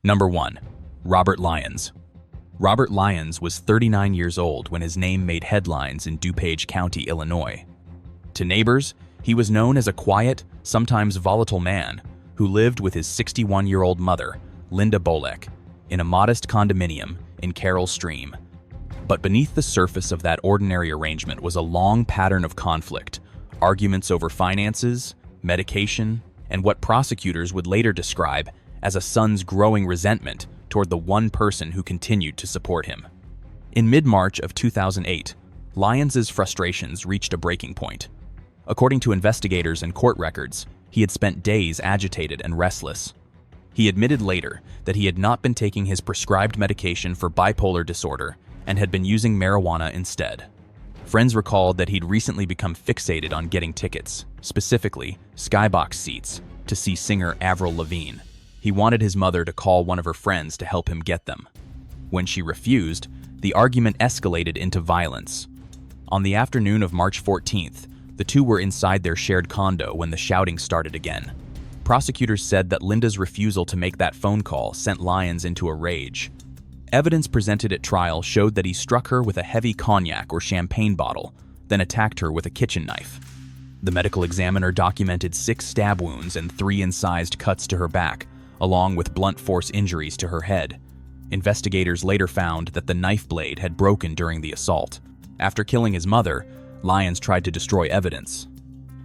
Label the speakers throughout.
Speaker 1: Number 1. Robert Lyons. Robert Lyons was 39 years old when his name made headlines in DuPage County, Illinois. To neighbors, he was known as a quiet, sometimes volatile man who lived with his 61-year-old mother, Linda Bolek, in a modest condominium in Carroll Stream. But beneath the surface of that ordinary arrangement was a long pattern of conflict, arguments over finances, medication, and what prosecutors would later describe as a son's growing resentment toward the one person who continued to support him. In mid-March of 2008, Lyons's frustrations reached a breaking point. According to investigators and court records, he had spent days agitated and restless. He admitted later that he had not been taking his prescribed medication for bipolar disorder and had been using marijuana instead. Friends recalled that he'd recently become fixated on getting tickets, specifically skybox seats, to see singer Avril Lavigne. He wanted his mother to call one of her friends to help him get them. When she refused, the argument escalated into violence. On the afternoon of March 14th, the two were inside their shared condo when the shouting started again. Prosecutors said that Linda's refusal to make that phone call sent Lyons into a rage. Evidence presented at trial showed that he struck her with a heavy cognac or champagne bottle, then attacked her with a kitchen knife. The medical examiner documented 6 stab wounds and 3 incised cuts to her back, along with blunt force injuries to her head. Investigators later found that the knife blade had broken during the assault. After killing his mother, Lyons tried to destroy evidence.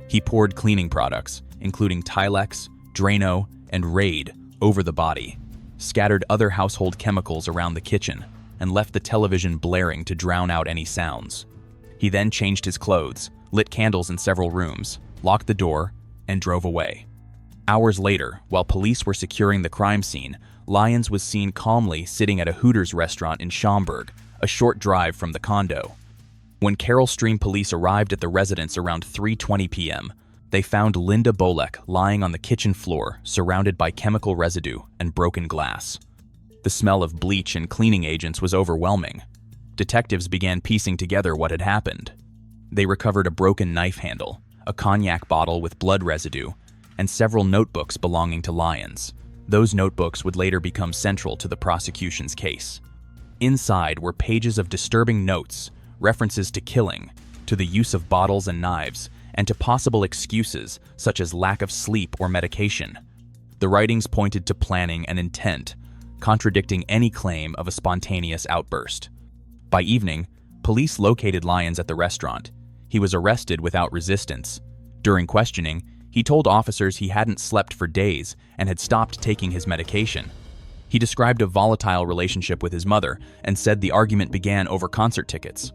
Speaker 1: He poured cleaning products, including Tilex, Drano, and Raid, over the body, scattered other household chemicals around the kitchen, and left the television blaring to drown out any sounds. He then changed his clothes, lit candles in several rooms, locked the door, and drove away. Hours later, while police were securing the crime scene, Lyons was seen calmly sitting at a Hooters restaurant in Schaumburg, a short drive from the condo. When Carroll Stream police arrived at the residence around 3:20 p.m., they found Linda Bolek lying on the kitchen floor, surrounded by chemical residue and broken glass. The smell of bleach and cleaning agents was overwhelming. Detectives began piecing together what had happened. They recovered a broken knife handle, a cognac bottle with blood residue, and several notebooks belonging to Lyons. Those notebooks would later become central to the prosecution's case. Inside were pages of disturbing notes, references to killing, to the use of bottles and knives, and to possible excuses such as lack of sleep or medication. The writings pointed to planning and intent, contradicting any claim of a spontaneous outburst. By evening, police located Lyons at the restaurant. He was arrested without resistance. During questioning, he told officers he hadn't slept for days and had stopped taking his medication. He described a volatile relationship with his mother and said the argument began over concert tickets.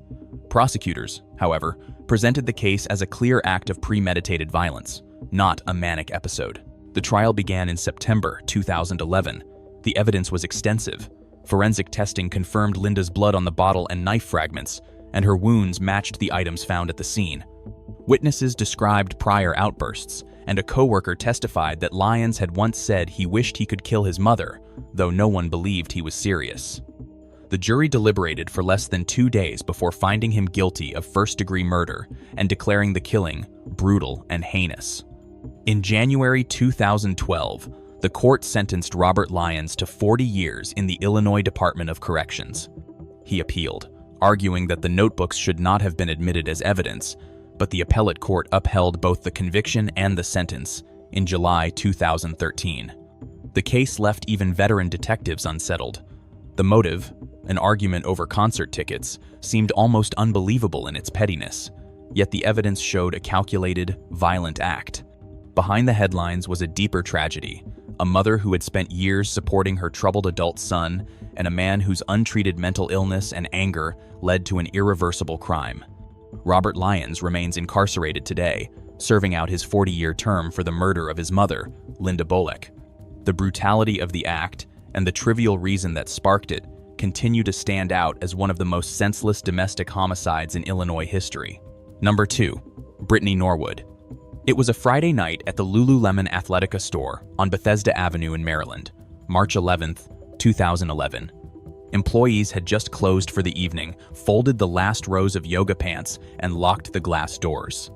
Speaker 1: Prosecutors, however, presented the case as a clear act of premeditated violence, not a manic episode. The trial began in September 2011. The evidence was extensive. Forensic testing confirmed Linda's blood on the bottle and knife fragments, and her wounds matched the items found at the scene. Witnesses described prior outbursts, and a coworker testified that Lyons had once said he wished he could kill his mother, though no one believed he was serious. The jury deliberated for less than 2 days before finding him guilty of first-degree murder and declaring the killing brutal and heinous. In January 2012, the court sentenced Robert Lyons to 40 years in the Illinois Department of Corrections. He appealed, arguing that the notebooks should not have been admitted as evidence, but the appellate court upheld both the conviction and the sentence in July 2013. The case left even veteran detectives unsettled. The motive, an argument over concert tickets, seemed almost unbelievable in its pettiness, yet the evidence showed a calculated, violent act. Behind the headlines was a deeper tragedy, a mother who had spent years supporting her troubled adult son, and a man whose untreated mental illness and anger led to an irreversible crime. Robert Lyons remains incarcerated today, serving out his 40-year term for the murder of his mother, Linda Bolek. The brutality of the act and the trivial reason that sparked it continue to stand out as one of the most senseless domestic homicides in Illinois history. Number 2. Brittany Norwood. It was a Friday night at the Lululemon Athletica store on Bethesda Avenue in Maryland, March 11, 2011. Employees had just closed for the evening, folded the last rows of yoga pants, and locked the glass doors.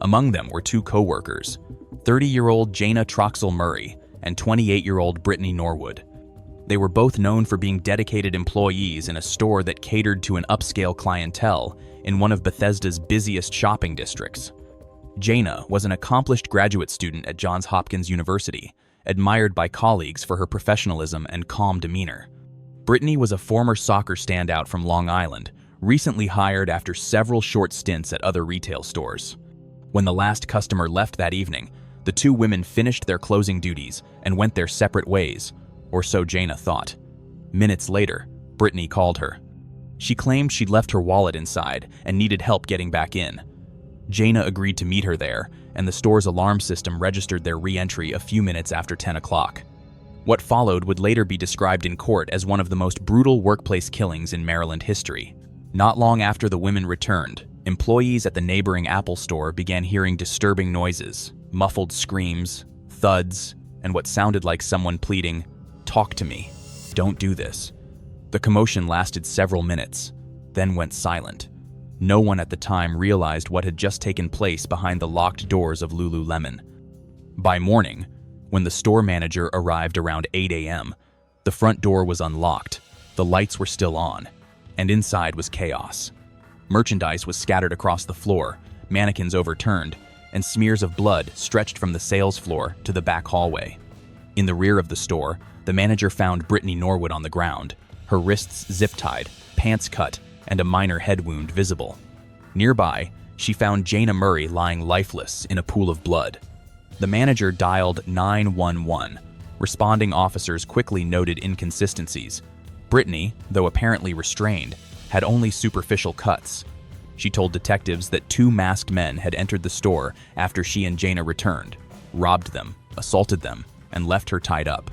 Speaker 1: Among them were 2 co-workers, 30-year-old Jana Troxel Murray and 28-year-old Brittany Norwood. They were both known for being dedicated employees in a store that catered to an upscale clientele in one of Bethesda's busiest shopping districts. Jana was an accomplished graduate student at Johns Hopkins University, admired by colleagues for her professionalism and calm demeanor. Brittany was a former soccer standout from Long Island, recently hired after several short stints at other retail stores. When the last customer left that evening, the two women finished their closing duties and went their separate ways, or so Jana thought. Minutes later, Brittany called her. She claimed she'd left her wallet inside and needed help getting back in. Jana agreed to meet her there, and the store's alarm system registered their re-entry a few minutes after 10 o'clock. What followed would later be described in court as one of the most brutal workplace killings in Maryland history. Not long after the women returned, employees at the neighboring Apple store began hearing disturbing noises, muffled screams, thuds, and what sounded like someone pleading, "Talk to me. Don't do this." The commotion lasted several minutes, then went silent. No one at the time realized what had just taken place behind the locked doors of Lululemon. By morning, when the store manager arrived around 8 a.m., the front door was unlocked, the lights were still on, and inside was chaos. Merchandise was scattered across the floor, mannequins overturned, and smears of blood stretched from the sales floor to the back hallway. In the rear of the store, the manager found Brittany Norwood on the ground, her wrists zip-tied, pants cut, and a minor head wound visible. Nearby, she found Jana Murray lying lifeless in a pool of blood. The manager dialed 911. Responding officers quickly noted inconsistencies. Brittany, though apparently restrained, had only superficial cuts. She told detectives that two masked men had entered the store after she and Jana returned, robbed them, assaulted them, and left her tied up.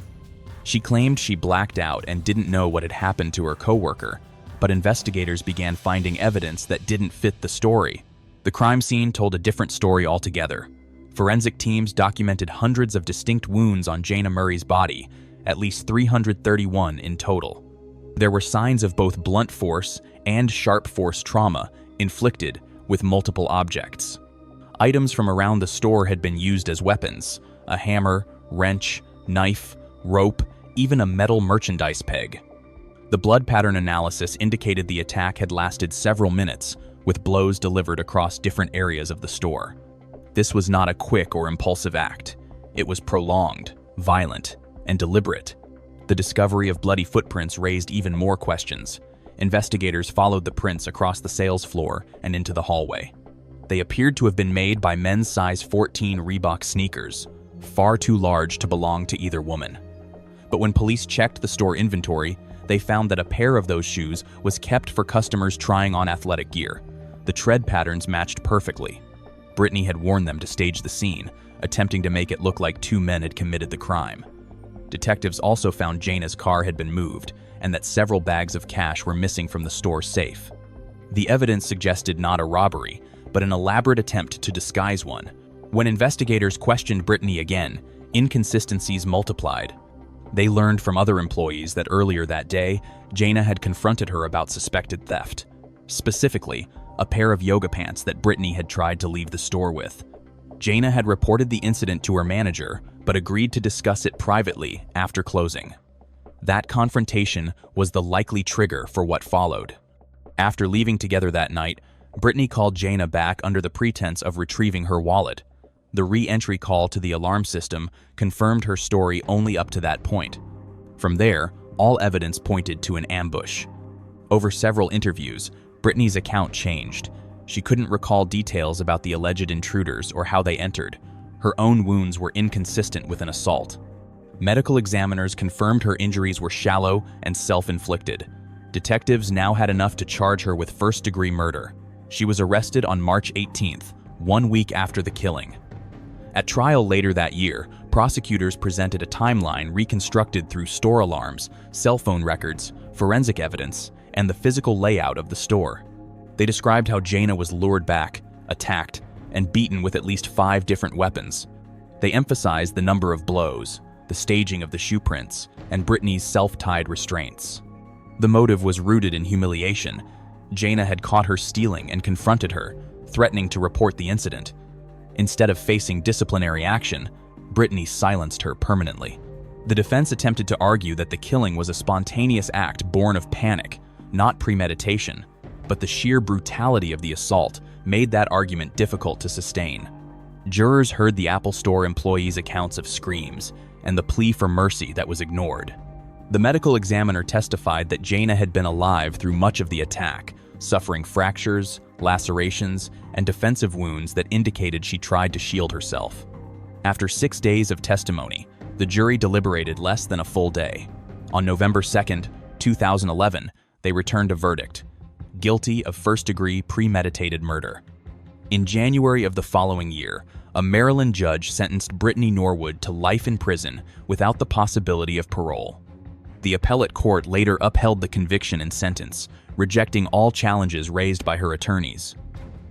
Speaker 1: She claimed she blacked out and didn't know what had happened to her coworker, but investigators began finding evidence that didn't fit the story. The crime scene told a different story altogether. Forensic teams documented hundreds of distinct wounds on Jana Murray's body, at least 331 in total. There were signs of both blunt force and sharp force trauma inflicted with multiple objects. Items from around the store had been used as weapons: a hammer, wrench, knife, rope, even a metal merchandise peg. The blood pattern analysis indicated the attack had lasted several minutes, with blows delivered across different areas of the store. This was not a quick or impulsive act. It was prolonged, violent, and deliberate. The discovery of bloody footprints raised even more questions. Investigators followed the prints across the sales floor and into the hallway. They appeared to have been made by men's size 14 Reebok sneakers, far too large to belong to either woman. But when police checked the store inventory, they found that a pair of those shoes was kept for customers trying on athletic gear. The tread patterns matched perfectly. Brittany had worn them to stage the scene, attempting to make it look like two men had committed the crime. Detectives also found Jana's car had been moved, and that several bags of cash were missing from the store safe. The evidence suggested not a robbery, but an elaborate attempt to disguise one. When investigators questioned Brittany again, inconsistencies multiplied. They learned from other employees that earlier that day, Jana had confronted her about suspected theft. Specifically, a pair of yoga pants that Brittany had tried to leave the store with. Jana had reported the incident to her manager, but agreed to discuss it privately after closing. That confrontation was the likely trigger for what followed. After leaving together that night, Brittany called Jana back under the pretense of retrieving her wallet. The re-entry call to the alarm system confirmed her story only up to that point. From there, all evidence pointed to an ambush. Over several interviews, Brittany's account changed. She couldn't recall details about the alleged intruders or how they entered. Her own wounds were inconsistent with an assault. Medical examiners confirmed her injuries were shallow and self-inflicted. Detectives now had enough to charge her with first-degree murder. She was arrested on March 18th, 1 week after the killing. At trial later that year, prosecutors presented a timeline reconstructed through store alarms, cell phone records, forensic evidence, and the physical layout of the store. They described how Jana was lured back, attacked, and beaten with at least 5 different weapons. They emphasized the number of blows, the staging of the shoe prints, and Brittany's self-tied restraints. The motive was rooted in humiliation. Jana had caught her stealing and confronted her, threatening to report the incident. Instead of facing disciplinary action, Brittany silenced her permanently. The defense attempted to argue that the killing was a spontaneous act born of panic, not premeditation, but the sheer brutality of the assault made that argument difficult to sustain. Jurors heard the Apple Store employees' accounts of screams and the plea for mercy that was ignored. The medical examiner testified that Jayna had been alive through much of the attack, suffering fractures, lacerations, and defensive wounds that indicated she tried to shield herself. After 6 days of testimony, the jury deliberated less than a full day. On November 2, 2011, they returned a verdict: guilty of first-degree premeditated murder. In January of the following year, a Maryland judge sentenced Brittany Norwood to life in prison without the possibility of parole. The appellate court later upheld the conviction and sentence, rejecting all challenges raised by her attorneys.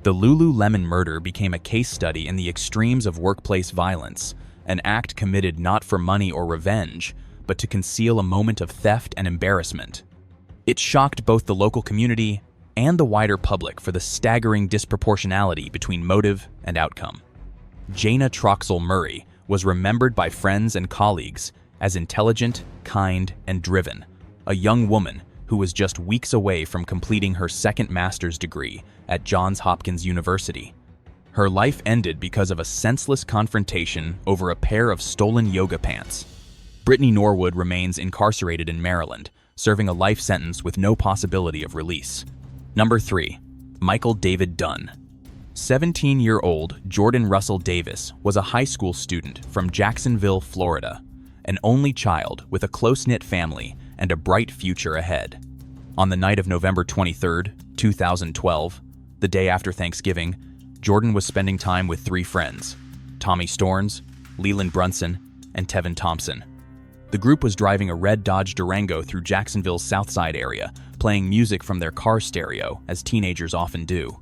Speaker 1: The Lululemon murder became a case study in the extremes of workplace violence, an act committed not for money or revenge, but to conceal a moment of theft and embarrassment. It shocked both the local community and the wider public for the staggering disproportionality between motive and outcome. Jayna Troxell Murray was remembered by friends and colleagues as intelligent, kind, and driven, a young woman who was just weeks away from completing her second master's degree at Johns Hopkins University. Her life ended because of a senseless confrontation over a pair of stolen yoga pants. Brittany Norwood remains incarcerated in Maryland, serving a life sentence with no possibility of release. Number 3. Michael David Dunn. 17-year-old Jordan Russell Davis was a high school student from Jacksonville, Florida, an only child with a close-knit family and a bright future ahead. On the night of November 23, 2012, the day after Thanksgiving, Jordan was spending time with 3 friends: Tommy Storns, Leland Brunson, and Tevin Thompson. The group was driving a red Dodge Durango through Jacksonville's South Side area, playing music from their car stereo, as teenagers often do.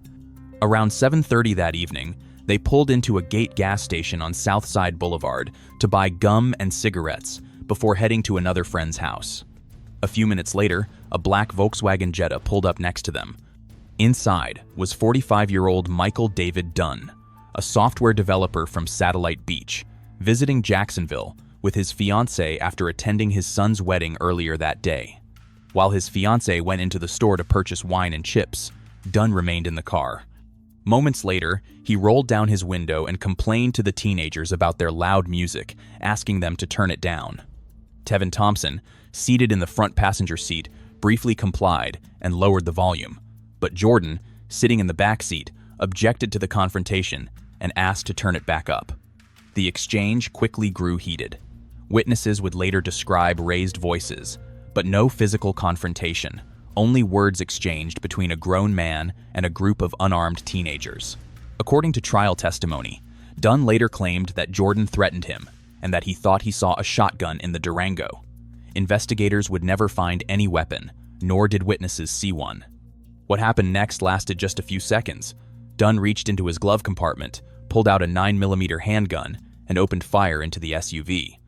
Speaker 1: Around 7:30 that evening, they pulled into a Gate gas station on South Side Boulevard to buy gum and cigarettes before heading to another friend's house. A few minutes later, a black Volkswagen Jetta pulled up next to them. Inside was 45-year-old Michael David Dunn, a software developer from Satellite Beach, visiting Jacksonville with his fiancée after attending his son's wedding earlier that day. While his fiancée went into the store to purchase wine and chips, Dunn remained in the car. Moments later, he rolled down his window and complained to the teenagers about their loud music, asking them to turn it down. Tevin Thompson, seated in the front passenger seat, briefly complied and lowered the volume, but Jordan, sitting in the back seat, objected to the confrontation and asked to turn it back up. The exchange quickly grew heated. Witnesses would later describe raised voices, but no physical confrontation, only words exchanged between a grown man and a group of unarmed teenagers. According to trial testimony, Dunn later claimed that Jordan threatened him and that he thought he saw a shotgun in the Durango. Investigators would never find any weapon, nor did witnesses see one. What happened next lasted just a few seconds. Dunn reached into his glove compartment, pulled out a 9mm handgun, and opened fire into the SUV.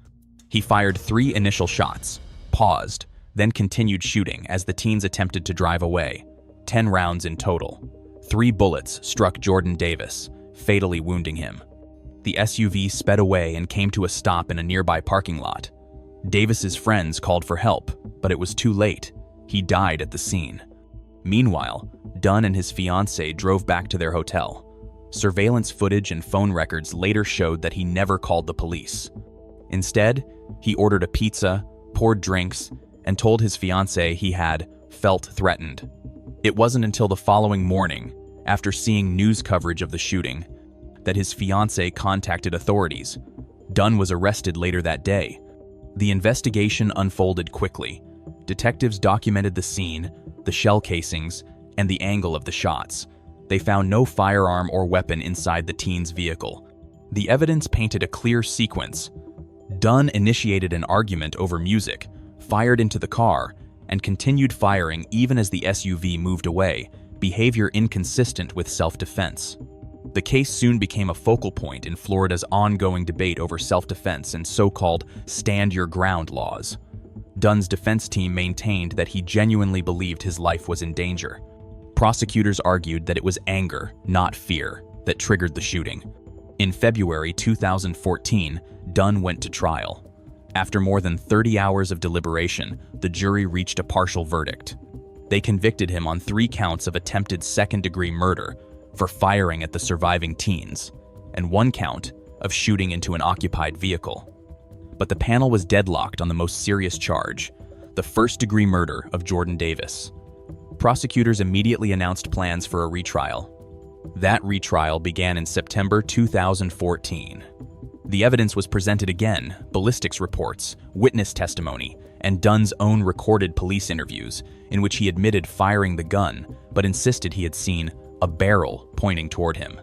Speaker 1: He fired 3 initial shots, paused, then continued shooting as the teens attempted to drive away. 10 rounds in total. 3 bullets struck Jordan Davis, fatally wounding him. The SUV sped away and came to a stop in a nearby parking lot. Davis's friends called for help, but it was too late. He died at the scene. Meanwhile, Dunn and his fiancée drove back to their hotel. Surveillance footage and phone records later showed that he never called the police. Instead, he ordered a pizza, poured drinks, and told his fiancée he had felt threatened. It wasn't until the following morning, after seeing news coverage of the shooting, that his fiancée contacted authorities. Dunn was arrested later that day. The investigation unfolded quickly. Detectives documented the scene, the shell casings, and the angle of the shots. They found no firearm or weapon inside the teen's vehicle. The evidence painted a clear sequence. Dunn initiated an argument over music, fired into the car, and continued firing even as the SUV moved away, behavior inconsistent with self-defense. The case soon became a focal point in Florida's ongoing debate over self-defense and so-called stand your ground laws. Dunn's defense team maintained that he genuinely believed his life was in danger. Prosecutors argued that it was anger, not fear, that triggered the shooting. In February 2014, Dunn went to trial. After more than 30 hours of deliberation, the jury reached a partial verdict. They convicted him on 3 counts of attempted second-degree murder for firing at the surviving teens, and 1 count of shooting into an occupied vehicle. But the panel was deadlocked on the most serious charge, the first-degree murder of Jordan Davis. Prosecutors immediately announced plans for a retrial. That retrial began in September 2014. The evidence was presented again: ballistics reports, witness testimony, and Dunn's own recorded police interviews, in which he admitted firing the gun, but insisted he had seen a barrel pointing toward him.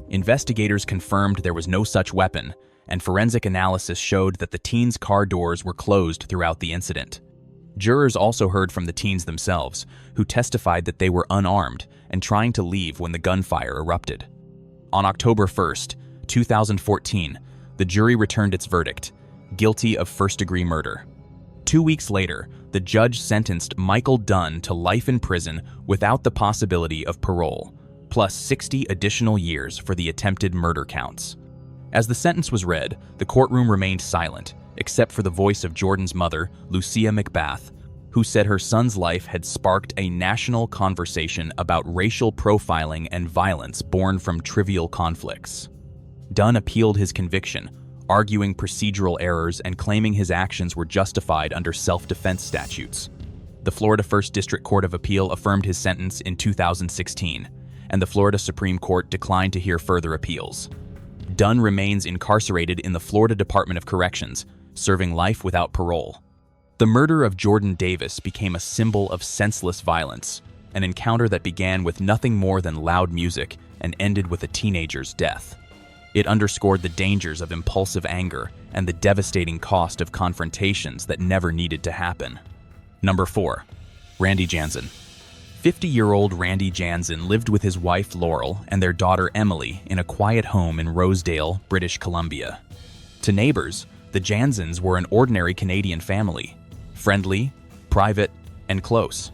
Speaker 1: Investigators confirmed there was no such weapon, and forensic analysis showed that the teens' car doors were closed throughout the incident. Jurors also heard from the teens themselves, who testified that they were unarmed and trying to leave when the gunfire erupted. On October 1st, 2014, the jury returned its verdict: guilty of first-degree murder. 2 weeks later, the judge sentenced Michael Dunn to life in prison without the possibility of parole, plus 60 additional years for the attempted murder counts. As the sentence was read, the courtroom remained silent, except for the voice of Jordan's mother, Lucia McBath, who said her son's life had sparked a national conversation about racial profiling and violence born from trivial conflicts. Dunn appealed his conviction, arguing procedural errors and claiming his actions were justified under self-defense statutes. The Florida First District Court of Appeal affirmed his sentence in 2016, and the Florida Supreme Court declined to hear further appeals. Dunn remains incarcerated in the Florida Department of Corrections, serving life without parole. The murder of Jordan Davis became a symbol of senseless violence, an encounter that began with nothing more than loud music and ended with a teenager's death. It underscored the dangers of impulsive anger and the devastating cost of confrontations that never needed to happen. Number 4. Randy Jansen. 50-year-old Randy Jansen lived with his wife Laurel and their daughter Emily in a quiet home in Rosedale, British Columbia. To neighbors, the Jansens were an ordinary Canadian family, friendly, private, and close.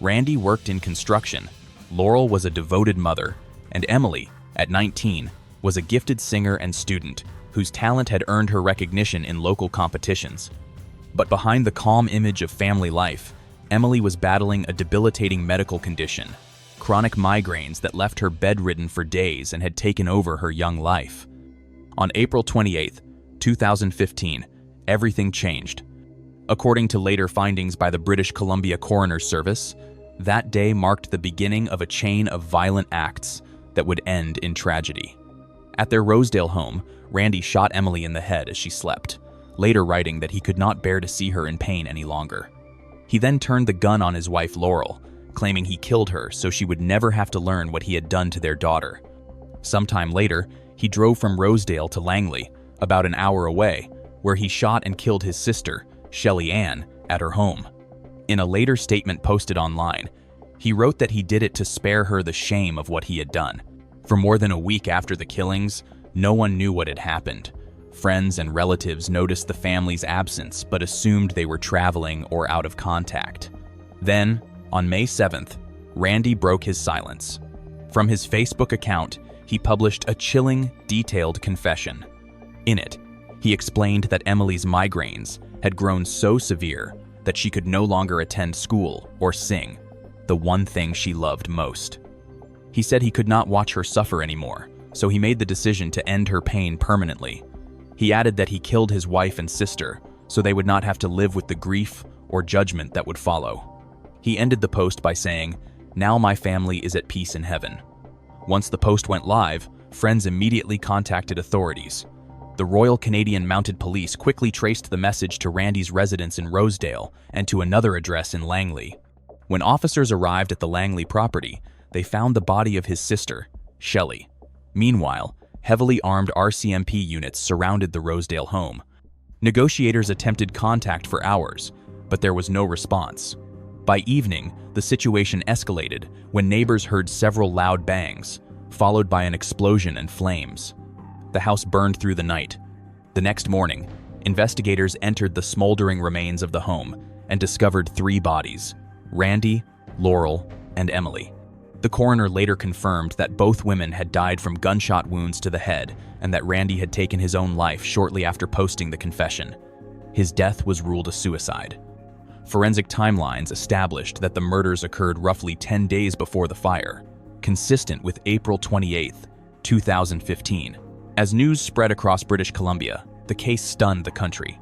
Speaker 1: Randy worked in construction, Laurel was a devoted mother, and Emily, at 19, was a gifted singer and student whose talent had earned her recognition in local competitions. But behind the calm image of family life, Emily was battling a debilitating medical condition, chronic migraines that left her bedridden for days and had taken over her young life. On April 28, 2015, everything changed. According to later findings by the British Columbia Coroner's Service, that day marked the beginning of a chain of violent acts that would end in tragedy. At their Rosedale home, Randy shot Emily in the head as she slept, later writing that he could not bear to see her in pain any longer. He then turned the gun on his wife Laurel, claiming he killed her so she would never have to learn what he had done to their daughter. Sometime later, he drove from Rosedale to Langley, about an hour away, where he shot and killed his sister, Shelley Ann, at her home. In a later statement posted online, he wrote that he did it to spare her the shame of what he had done. For more than a week after the killings, no one knew what had happened. Friends and relatives noticed the family's absence but assumed they were traveling or out of contact. Then, on May 7th, Randy broke his silence. From his Facebook account, he published a chilling, detailed confession. In it, he explained that Emily's migraines had grown so severe that she could no longer attend school or sing, the one thing she loved most. He said he could not watch her suffer anymore, so he made the decision to end her pain permanently. He added that he killed his wife and sister so they would not have to live with the grief or judgment that would follow. He ended the post by saying, "Now my family is at peace in heaven." Once the post went live, friends immediately contacted authorities. The Royal Canadian Mounted Police quickly traced the message to Randy's residence in Rosedale and to another address in Langley. When officers arrived at the Langley property, they found the body of his sister, Shelley. Meanwhile, heavily armed RCMP units surrounded the Rosedale home. Negotiators attempted contact for hours, but there was no response. By evening, the situation escalated when neighbors heard several loud bangs, followed by an explosion and flames. The house burned through the night. The next morning, investigators entered the smoldering remains of the home and discovered 3 bodies: Randy, Laurel, and Emily. The coroner later confirmed that both women had died from gunshot wounds to the head and that Randy had taken his own life shortly after posting the confession. his death was ruled a suicide. Forensic timelines established that the murders occurred roughly 10 days before the fire, consistent with April 28, 2015. As news spread across British Columbia, the case stunned the country.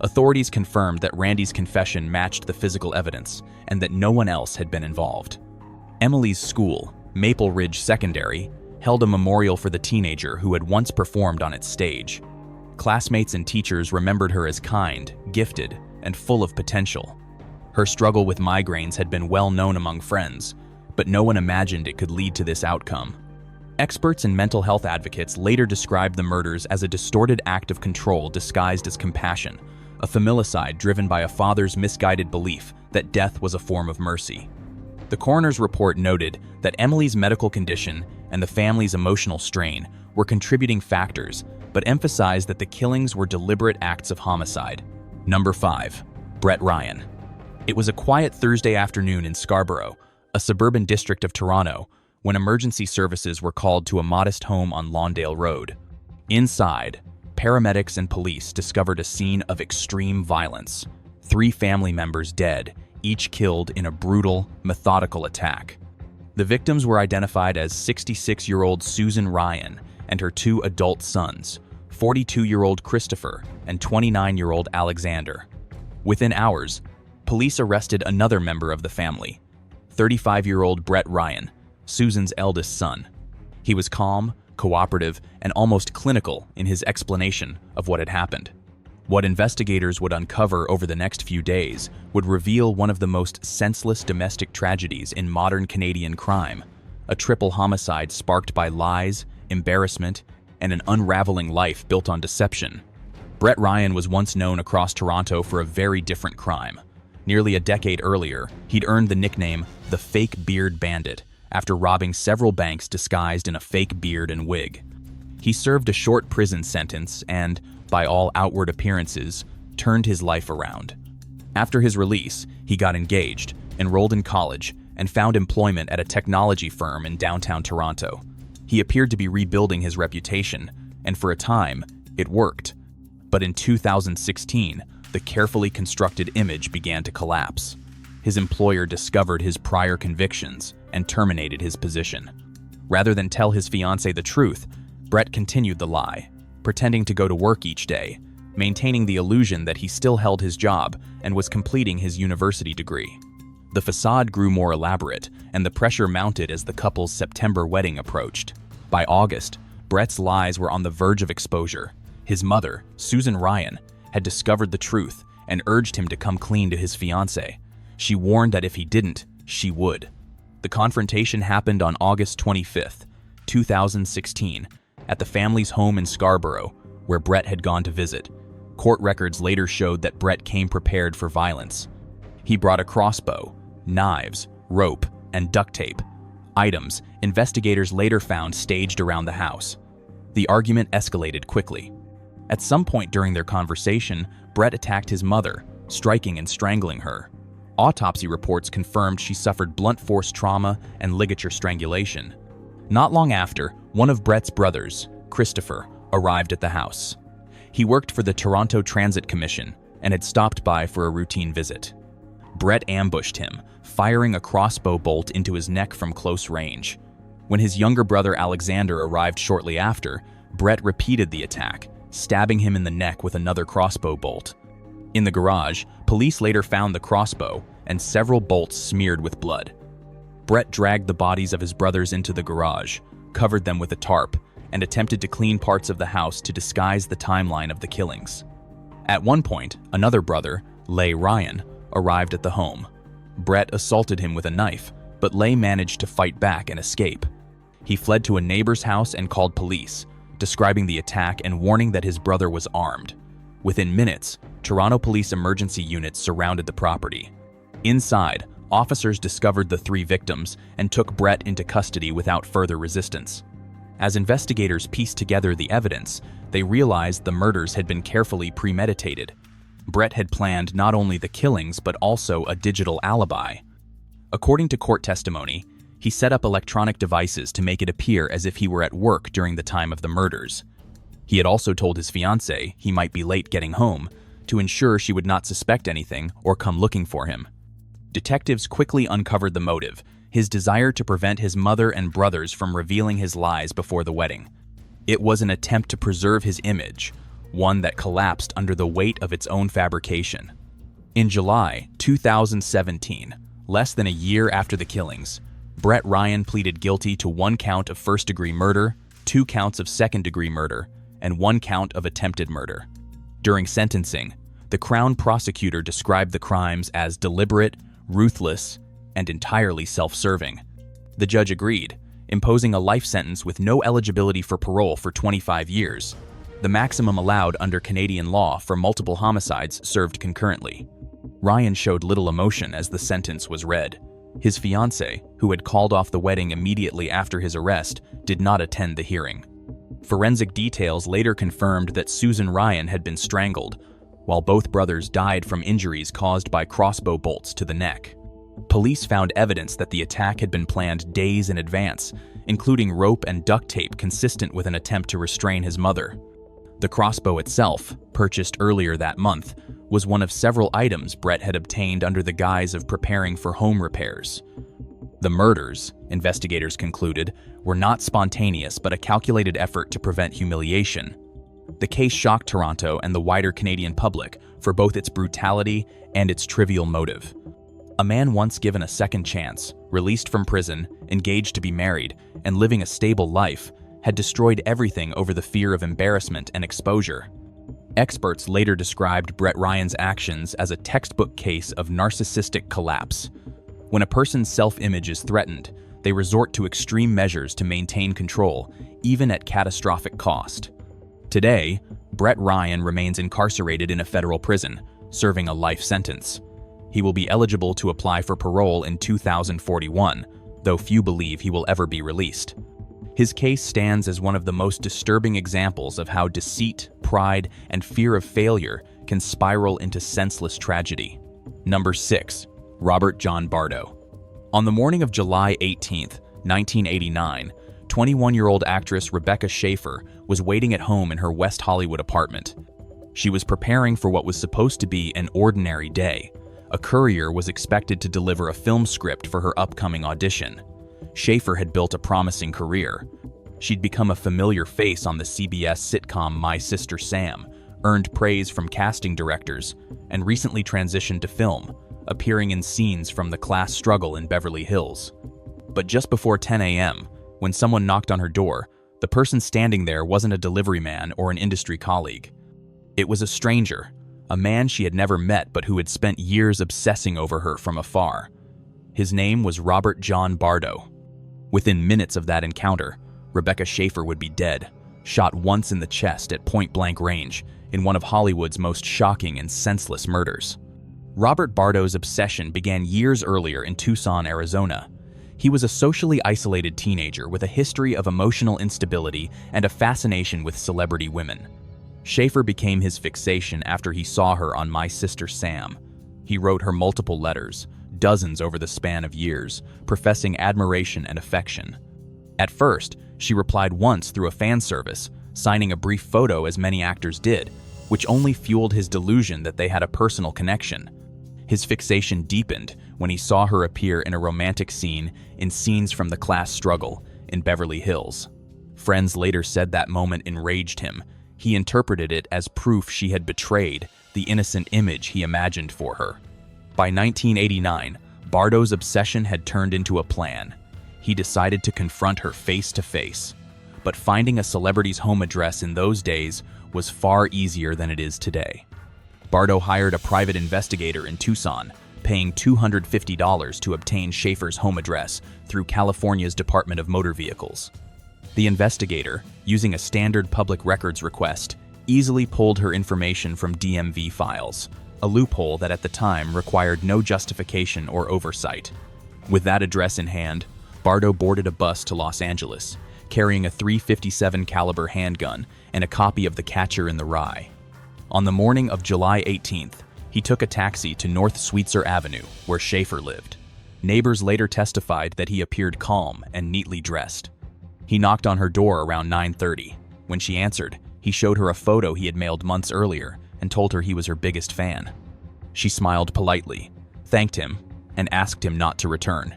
Speaker 1: Authorities confirmed that Randy's confession matched the physical evidence and that no one else had been involved. Emily's school, Maple Ridge Secondary, held a memorial for the teenager who had once performed on its stage. Classmates and teachers remembered her as kind, gifted, and full of potential. Her struggle with migraines had been well known among friends, but no one imagined it could lead to this outcome. Experts and mental health advocates later described the murders as a distorted act of control disguised as compassion, a familicide driven by a father's misguided belief that death was a form of mercy. The coroner's report noted that Emily's medical condition and the family's emotional strain were contributing factors, but emphasized that the killings were deliberate acts of homicide. Number 5. Brett Ryan. It was a quiet Thursday afternoon in Scarborough, a suburban district of Toronto, when emergency services were called to a modest home on Lawndale Road. Inside, paramedics and police discovered a scene of extreme violence. 3 family members dead, each killed in a brutal, methodical attack. The victims were identified as 66-year-old Susan Ryan and her 2 adult sons, 42-year-old Christopher and 29-year-old Alexander. Within hours, police arrested another member of the family, 35-year-old Brett Ryan, Susan's eldest son. He was calm, cooperative, and almost clinical in his explanation of what had happened. What investigators would uncover over the next few days would reveal one of the most senseless domestic tragedies in modern Canadian crime, a triple homicide sparked by lies, embarrassment, and an unraveling life built on deception. Brett Ryan was once known across Toronto for a very different crime. Nearly a decade earlier, he'd earned the nickname the Fake Beard Bandit after robbing several banks disguised in a fake beard and wig. He served a short prison sentence and, by all outward appearances, turned his life around. After his release, he got engaged, enrolled in college, and found employment at a technology firm in downtown Toronto. He appeared to be rebuilding his reputation, and for a time, it worked. But in 2016, the carefully constructed image began to collapse. His employer discovered his prior convictions and terminated his position. Rather than tell his fiancée the truth, Brett continued the lie, pretending to go to work each day, maintaining the illusion that he still held his job and was completing his university degree. The facade grew more elaborate, and the pressure mounted as the couple's September wedding approached. By August, Brett's lies were on the verge of exposure. His mother, Susan Ryan, had discovered the truth and urged him to come clean to his fiancée. She warned that if he didn't, she would. The confrontation happened on August 25, 2016, at the family's home in Scarborough, where Brett had gone to visit. Court records later showed that Brett came prepared for violence. He brought a crossbow, knives, rope, and duct tape, items investigators later found staged around the house. The argument escalated quickly. At some point during their conversation, Brett attacked his mother, striking and strangling her. Autopsy reports confirmed she suffered blunt force trauma and ligature strangulation. Not long after, one of Brett's brothers, Christopher, arrived at the house. He worked for the Toronto Transit Commission and had stopped by for a routine visit. Brett ambushed him, firing a crossbow bolt into his neck from close range. When his younger brother Alexander arrived shortly after, Brett repeated the attack, stabbing him in the neck with another crossbow bolt. In the garage, police later found the crossbow and several bolts smeared with blood. Brett dragged the bodies of his brothers into the garage, covered them with a tarp, and attempted to clean parts of the house to disguise the timeline of the killings. At one point, another brother, Leigh Ryan, arrived at the home. Brett assaulted him with a knife, but Leigh managed to fight back and escape. He fled to a neighbor's house and called police, describing the attack and warning that his brother was armed. Within minutes, Toronto Police emergency units surrounded the property. Inside, officers discovered the 3 victims and took Brett into custody without further resistance. As investigators pieced together the evidence, they realized the murders had been carefully premeditated. Brett had planned not only the killings but also a digital alibi. According to court testimony, he set up electronic devices to make it appear as if he were at work during the time of the murders. He had also told his fiancée he might be late getting home, to ensure she would not suspect anything or come looking for him. Detectives quickly uncovered the motive, his desire to prevent his mother and brothers from revealing his lies before the wedding. It was an attempt to preserve his image, one that collapsed under the weight of its own fabrication. In July 2017, less than a year after the killings, Brett Ryan pleaded guilty to 1 count of first-degree murder, 2 counts of second-degree murder, and 1 count of attempted murder. During sentencing, the Crown prosecutor described the crimes as deliberate, ruthless, and entirely self-serving. The judge agreed, imposing a life sentence with no eligibility for parole for 25 years, the maximum allowed under Canadian law for multiple homicides served concurrently. Ryan showed little emotion as the sentence was read. His fiancée, who had called off the wedding immediately after his arrest, did not attend the hearing. Forensic details later confirmed that Susan Ryan had been strangled, while both brothers died from injuries caused by crossbow bolts to the neck. Police found evidence that the attack had been planned days in advance, including rope and duct tape consistent with an attempt to restrain his mother. The crossbow itself, purchased earlier that month, was one of several items Brett had obtained under the guise of preparing for home repairs. The murders, investigators concluded, were not spontaneous but a calculated effort to prevent humiliation. The case shocked Toronto and the wider Canadian public for both its brutality and its trivial motive. A man once given a second chance, released from prison, engaged to be married, and living a stable life, had destroyed everything over the fear of embarrassment and exposure. Experts later described Brett Ryan's actions as a textbook case of narcissistic collapse. When a person's self-image is threatened, they resort to extreme measures to maintain control, even at catastrophic cost. Today, Brett Ryan remains incarcerated in a federal prison, serving a life sentence. He will be eligible to apply for parole in 2041, though few believe he will ever be released. His case stands as one of the most disturbing examples of how deceit, pride, and fear of failure can spiral into senseless tragedy. Number 6. Robert John Bardo. On the morning of July 18, 1989, 21-year-old actress Rebecca Schaeffer was waiting at home in her West Hollywood apartment. She was preparing for what was supposed to be an ordinary day. A courier was expected to deliver a film script for her upcoming audition. Schaeffer had built a promising career. She'd become a familiar face on the CBS sitcom My Sister Sam, earned praise from casting directors, and recently transitioned to film, appearing in scenes from The Class Struggle in Beverly Hills. But just before 10 a.m., when someone knocked on her door, the person standing there wasn't a delivery man or an industry colleague. It was a stranger, a man she had never met but who had spent years obsessing over her from afar. His name was Robert John Bardo. Within minutes of that encounter, Rebecca Schaeffer would be dead, shot once in the chest at point-blank range in one of Hollywood's most shocking and senseless murders. Robert Bardo's obsession began years earlier in Tucson, Arizona. He was a socially isolated teenager with a history of emotional instability and a fascination with celebrity women. Schaeffer became his fixation after he saw her on My Sister Sam. He wrote her multiple letters, dozens over the span of years, professing admiration and affection. At first, she replied once through a fan service, signing a brief photo as many actors did, which only fueled his delusion that they had a personal connection. His fixation deepened when he saw her appear in a romantic scene in Scenes from the Class Struggle in Beverly Hills. Friends later said that moment enraged him. He interpreted it as proof she had betrayed the innocent image he imagined for her. By 1989, Bardo's obsession had turned into a plan. He decided to confront her face to face. But finding a celebrity's home address in those days was far easier than it is today. Bardo hired a private investigator in Tucson, paying $250 to obtain Schaeffer's home address through California's Department of Motor Vehicles. The investigator, using a standard public records request, easily pulled her information from DMV files, a loophole that at the time required no justification or oversight. With that address in hand, Bardo boarded a bus to Los Angeles, carrying a .357 caliber handgun and a copy of The Catcher in the Rye. On the morning of July 18th, he took a taxi to North Sweetser Avenue, where Schaeffer lived. Neighbors later testified that he appeared calm and neatly dressed. He knocked on her door around 9:30. When she answered, he showed her a photo he had mailed months earlier and and told her he was her biggest fan. She smiled politely, thanked him, and asked him not to return.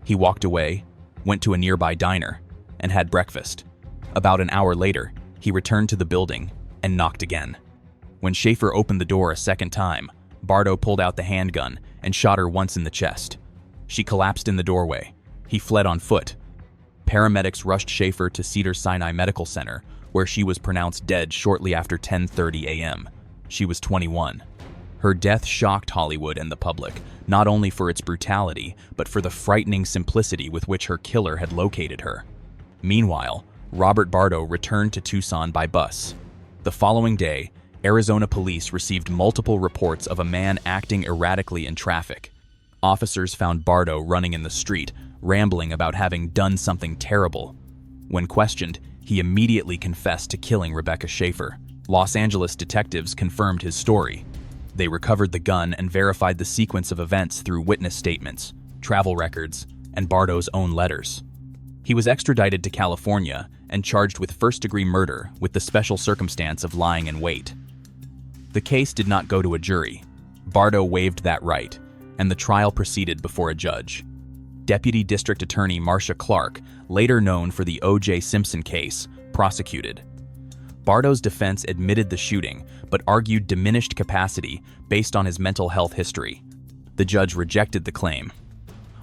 Speaker 1: He walked away, went to a nearby diner, and had breakfast. About an hour later, he returned to the building and knocked again. When Schaefer opened the door a second time, Bardo pulled out the handgun and shot her once in the chest. She collapsed in the doorway. He fled on foot. Paramedics rushed Schaefer to Cedars-Sinai Medical Center, where she was pronounced dead shortly after 10:30 a.m. She was 21. Her death shocked Hollywood and the public, not only for its brutality, but for the frightening simplicity with which her killer had located her. Meanwhile, Robert Bardo returned to Tucson by bus. The following day, Arizona police received multiple reports of a man acting erratically in traffic. Officers found Bardo running in the street, rambling about having done something terrible. When questioned, he immediately confessed to killing Rebecca Schaefer. Los Angeles detectives confirmed his story. They recovered the gun and verified the sequence of events through witness statements, travel records, and Bardo's own letters. He was extradited to California and charged with first-degree murder with the special circumstance of lying in wait. The case did not go to a jury. Bardo waived that right, and the trial proceeded before a judge. Deputy District Attorney Marcia Clark, later known for the O.J. Simpson case, prosecuted. Bardo's defense admitted the shooting, but argued diminished capacity based on his mental health history. The judge rejected the claim.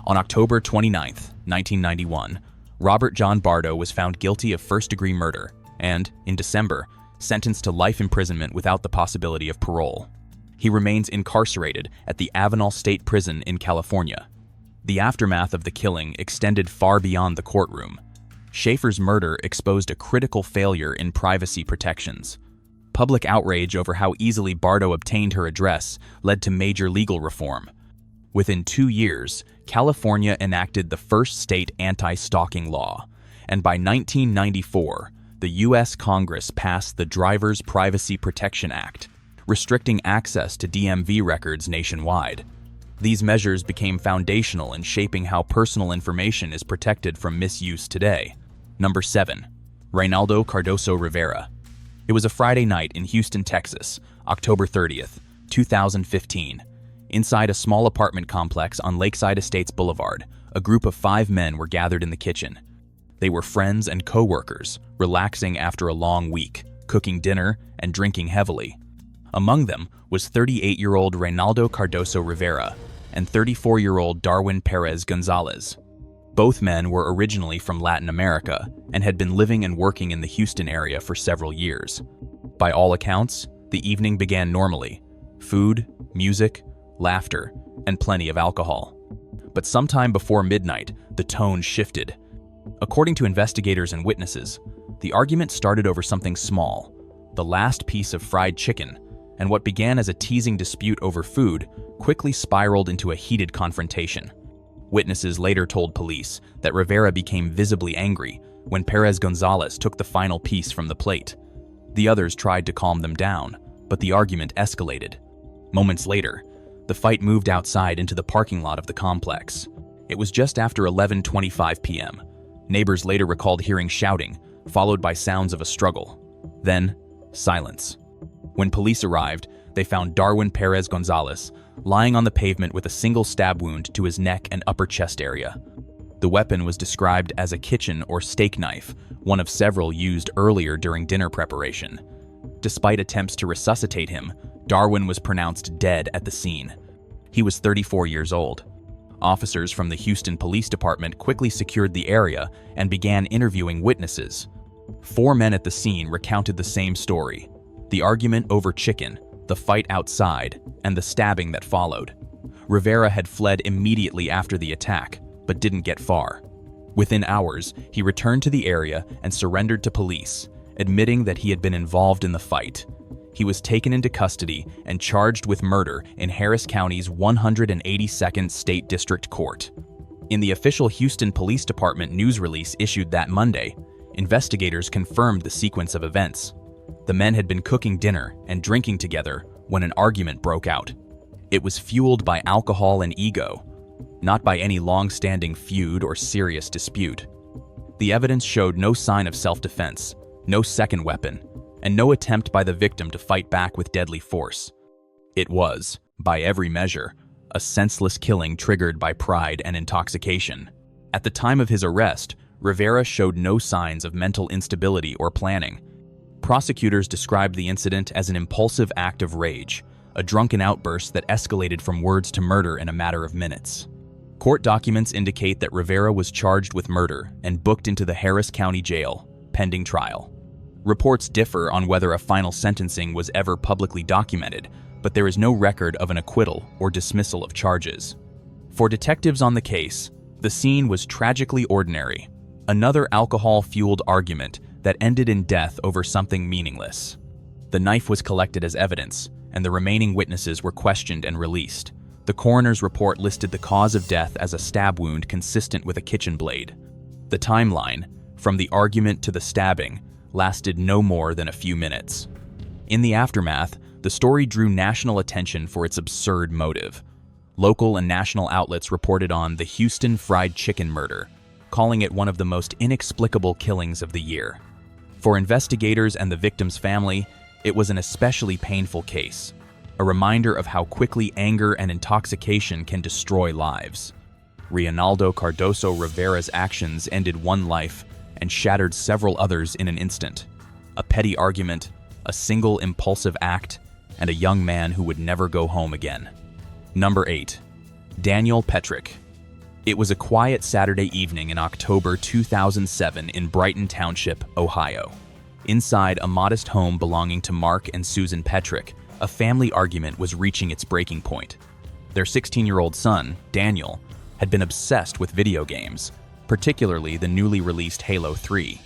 Speaker 1: On October 29, 1991, Robert John Bardo was found guilty of first-degree murder and, in December, sentenced to life imprisonment without the possibility of parole. He remains incarcerated at the Avenal State Prison in California. The aftermath of the killing extended far beyond the courtroom. Schaefer's murder exposed a critical failure in privacy protections. Public outrage over how easily Bardo obtained her address led to major legal reform. Within 2 years, California enacted the first state anti-stalking law, and by 1994, the U.S. Congress passed the Driver's Privacy Protection Act, restricting access to DMV records nationwide. These measures became foundational in shaping how personal information is protected from misuse today. Number 7. Reynaldo Cardoso Rivera. It was a Friday night in Houston, Texas, October 30th, 2015. Inside a small apartment complex on Lakeside Estates Boulevard, a group of 5 men were gathered in the kitchen. They were friends and co-workers, relaxing after a long week, cooking dinner and drinking heavily. Among them was 38-year-old Reynaldo Cardoso Rivera and 34-year-old Darwin Perez Gonzalez. Both men were originally from Latin America and had been living and working in the Houston area for several years. By all accounts, the evening began normally: food, music, laughter, and plenty of alcohol. But sometime before midnight, the tone shifted. According to investigators and witnesses, the argument started over something small: the last piece of fried chicken, and what began as a teasing dispute over food quickly spiraled into a heated confrontation. Witnesses later told police that Rivera became visibly angry when Perez Gonzalez took the final piece from the plate. The others tried to calm them down, but the argument escalated. Moments later, the fight moved outside into the parking lot of the complex. It was just after 11:25 p.m. Neighbors later recalled hearing shouting, followed by sounds of a struggle. Then, silence. When police arrived, they found Darwin Perez Gonzalez lying on the pavement with a single stab wound to his neck and upper chest area. The weapon was described as a kitchen or steak knife, one of several used earlier during dinner preparation. Despite attempts to resuscitate him, Darwin was pronounced dead at the scene. He was 34 years old. Officers from the Houston Police Department quickly secured the area and began interviewing witnesses. 4 men at the scene recounted the same story: the argument over chicken, the fight outside, and the stabbing that followed. Rivera had fled immediately after the attack, but didn't get far. Within hours, he returned to the area and surrendered to police, admitting that he had been involved in the fight. He was taken into custody and charged with murder in Harris County's 182nd State District Court. In the official Houston Police Department news release issued that Monday, investigators confirmed the sequence of events. The men had been cooking dinner and drinking together when an argument broke out. It was fueled by alcohol and ego, not by any long-standing feud or serious dispute. The evidence showed no sign of self-defense, no second weapon, and no attempt by the victim to fight back with deadly force. It was, by every measure, a senseless killing triggered by pride and intoxication. At the time of his arrest, Rivera showed no signs of mental instability or planning. Prosecutors described the incident as an impulsive act of rage, a drunken outburst that escalated from words to murder in a matter of minutes. Court documents indicate that Rivera was charged with murder and booked into the Harris County Jail, pending trial. Reports differ on whether a final sentencing was ever publicly documented, but there is no record of an acquittal or dismissal of charges. For detectives on the case, the scene was tragically ordinary, another alcohol-fueled argument that ended in death over something meaningless. The knife was collected as evidence, and the remaining witnesses were questioned and released. The coroner's report listed the cause of death as a stab wound consistent with a kitchen blade. The timeline, from the argument to the stabbing, lasted no more than a few minutes. In the aftermath, the story drew national attention for its absurd motive. Local and national outlets reported on the Houston Fried Chicken murder, calling it one of the most inexplicable killings of the year. For investigators and the victim's family, it was an especially painful case, a reminder of how quickly anger and intoxication can destroy lives. Reinaldo Cardoso Rivera's actions ended one life and shattered several others in an instant. A petty argument, a single impulsive act, and a young man who would never go home again. Number 8. Daniel Petrick. It was a quiet Saturday evening in October 2007 in Brighton Township, Ohio. Inside a modest home belonging to Mark and Susan Petrick, a family argument was reaching its breaking point. Their 16-year-old son, Daniel, had been obsessed with video games, particularly the newly released Halo 3.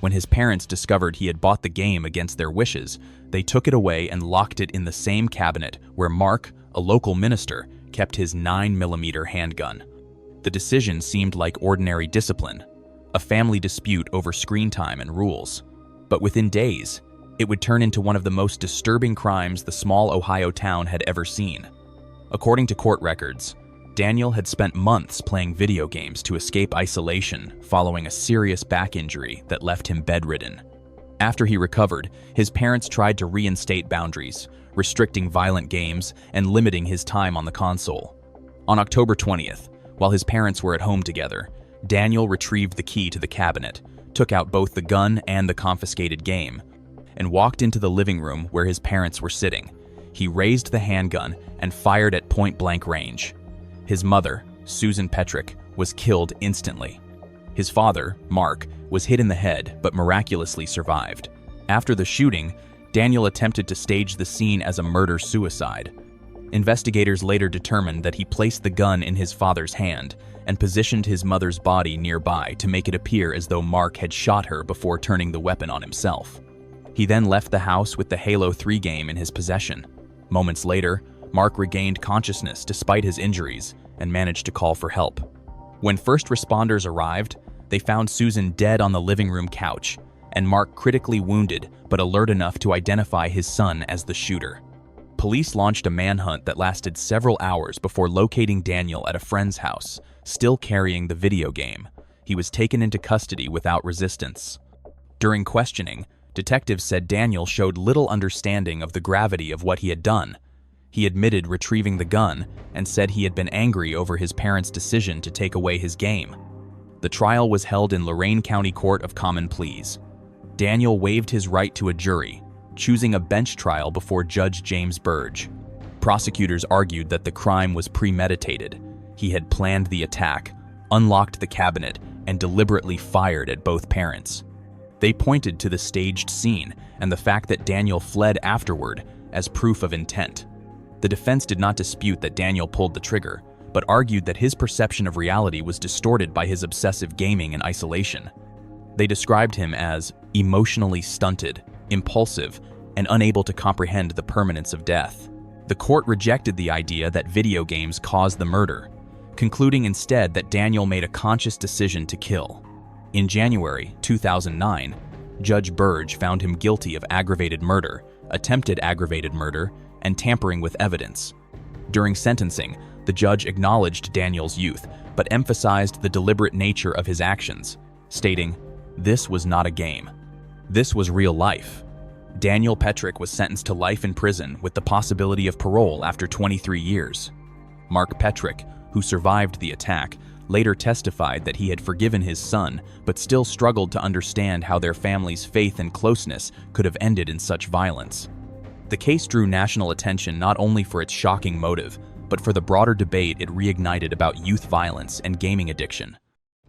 Speaker 1: When his parents discovered he had bought the game against their wishes, they took it away and locked it in the same cabinet where Mark, a local minister, kept his 9mm handgun. The decision seemed like ordinary discipline, a family dispute over screen time and rules. But within days, it would turn into one of the most disturbing crimes the small Ohio town had ever seen. According to court records, Daniel had spent months playing video games to escape isolation following a serious back injury that left him bedridden. After he recovered, his parents tried to reinstate boundaries, restricting violent games and limiting his time on the console. On October 20th, while his parents were at home together, Daniel retrieved the key to the cabinet, took out both the gun and the confiscated game, and walked into the living room where his parents were sitting. He raised the handgun and fired at point-blank range. His mother, Susan Petrick, was killed instantly. His father, Mark, was hit in the head but miraculously survived. After the shooting, Daniel attempted to stage the scene as a murder-suicide. Investigators later determined that he placed the gun in his father's hand and positioned his mother's body nearby to make it appear as though Mark had shot her before turning the weapon on himself. He then left the house with the Halo 3 game in his possession. Moments later, Mark regained consciousness despite his injuries and managed to call for help. When first responders arrived, they found Susan dead on the living room couch and Mark critically wounded but alert enough to identify his son as the shooter. Police launched a manhunt that lasted several hours before locating Daniel at a friend's house, still carrying the video game. He was taken into custody without resistance. During questioning, detectives said Daniel showed little understanding of the gravity of what he had done. He admitted retrieving the gun and said he had been angry over his parents' decision to take away his game. The trial was held in Lorain County Court of Common Pleas. Daniel waived his right to a jury, choosing a bench trial before Judge James Burge. Prosecutors argued that the crime was premeditated. He had planned the attack, unlocked the cabinet, and deliberately fired at both parents. They pointed to the staged scene and the fact that Daniel fled afterward as proof of intent. The defense did not dispute that Daniel pulled the trigger, but argued that his perception of reality was distorted by his obsessive gaming and isolation. They described him as emotionally stunted, impulsive, and unable to comprehend the permanence of death. The court rejected the idea that video games caused the murder, concluding instead that Daniel made a conscious decision to kill. In January 2009, Judge Burge found him guilty of aggravated murder, attempted aggravated murder, and tampering with evidence. During sentencing, the judge acknowledged Daniel's youth, but emphasized the deliberate nature of his actions, stating, "This was not a game. This was real life." Daniel Petrick was sentenced to life in prison with the possibility of parole after 23 years. Mark Petrick, who survived the attack, later testified that he had forgiven his son, but still struggled to understand how their family's faith and closeness could have ended in such violence. The case drew national attention not only for its shocking motive, but for the broader debate it reignited about youth violence and gaming addiction.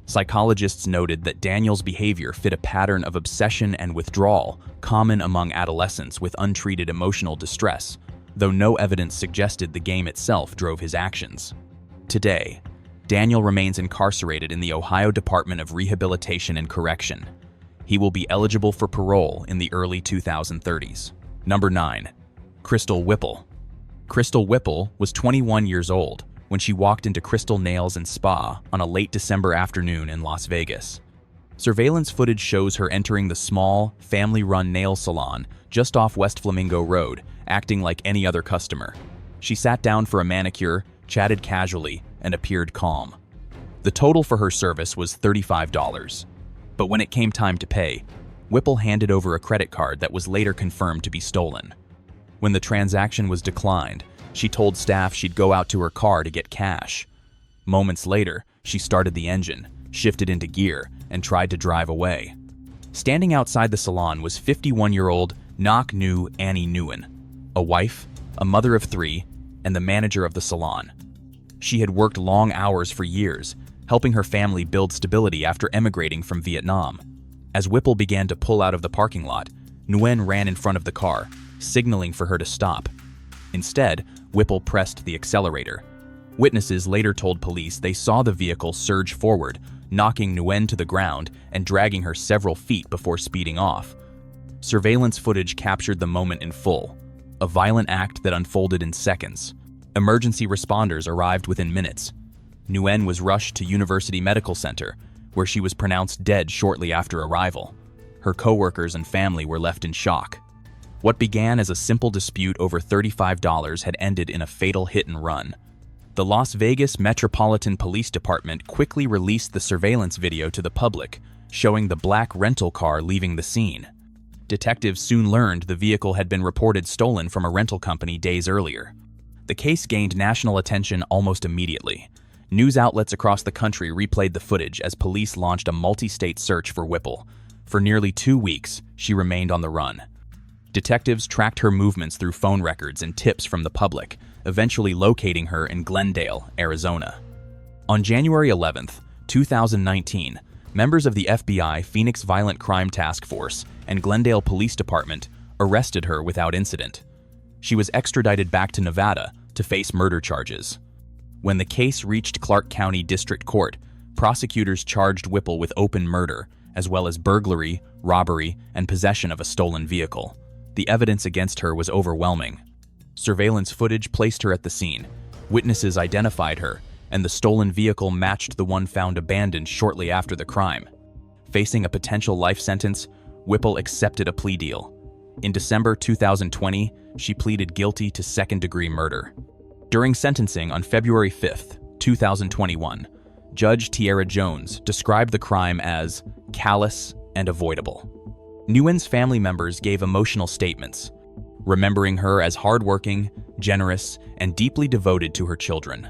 Speaker 1: Psychologists noted that Daniel's behavior fit a pattern of obsession and withdrawal common among adolescents with untreated emotional distress, though no evidence suggested the game itself drove his actions. Today, Daniel remains incarcerated in the Ohio Department of Rehabilitation and Correction. He will be eligible for parole in the early 2030s. Number 9. Crystal Whipple. Crystal Whipple was 21 years old when she walked into Crystal Nails and Spa on a late December afternoon in Las Vegas. Surveillance footage shows her entering the small, family-run nail salon just off West Flamingo Road, acting like any other customer. She sat down for a manicure, chatted casually, and appeared calm. The total for her service was $35. But when it came time to pay, Whipple handed over a credit card that was later confirmed to be stolen. When the transaction was declined, she told staff she'd go out to her car to get cash. Moments later, she started the engine, shifted into gear, and tried to drive away. Standing outside the salon was 51-year-old Nak Nu Annie Nguyen, a wife, a mother of 3, and the manager of the salon. She had worked long hours for years, helping her family build stability after emigrating from Vietnam. As Whipple began to pull out of the parking lot, Nguyen ran in front of the car, signaling for her to stop. Instead, Whipple pressed the accelerator. Witnesses later told police they saw the vehicle surge forward, knocking Nguyen to the ground and dragging her several feet before speeding off. Surveillance footage captured the moment in full, a violent act that unfolded in seconds. Emergency responders arrived within minutes. Nguyen was rushed to University Medical Center, where she was pronounced dead shortly after arrival. Her co-workers and family were left in shock. What began as a simple dispute over $35 had ended in a fatal hit-and-run. The Las Vegas Metropolitan Police Department quickly released the surveillance video to the public, showing the black rental car leaving the scene. Detectives soon learned the vehicle had been reported stolen from a rental company days earlier. The case gained national attention almost immediately. News outlets across the country replayed the footage as police launched a multi-state search for Whipple. For nearly 2 weeks, she remained on the run. Detectives tracked her movements through phone records and tips from the public, eventually locating her in Glendale, Arizona. On January 11, 2019, members of the FBI Phoenix Violent Crime Task Force and Glendale Police Department arrested her without incident. She was extradited back to Nevada to face murder charges. When the case reached Clark County District Court, prosecutors charged Whipple with open murder, as well as burglary, robbery, and possession of a stolen vehicle. The evidence against her was overwhelming. Surveillance footage placed her at the scene. Witnesses identified her, and the stolen vehicle matched the one found abandoned shortly after the crime. Facing a potential life sentence, Whipple accepted a plea deal. In December 2020, she pleaded guilty to second-degree murder. During sentencing on February 5, 2021, Judge Tiara Jones described the crime as callous and avoidable. Nguyen's family members gave emotional statements, remembering her as hardworking, generous, and deeply devoted to her children.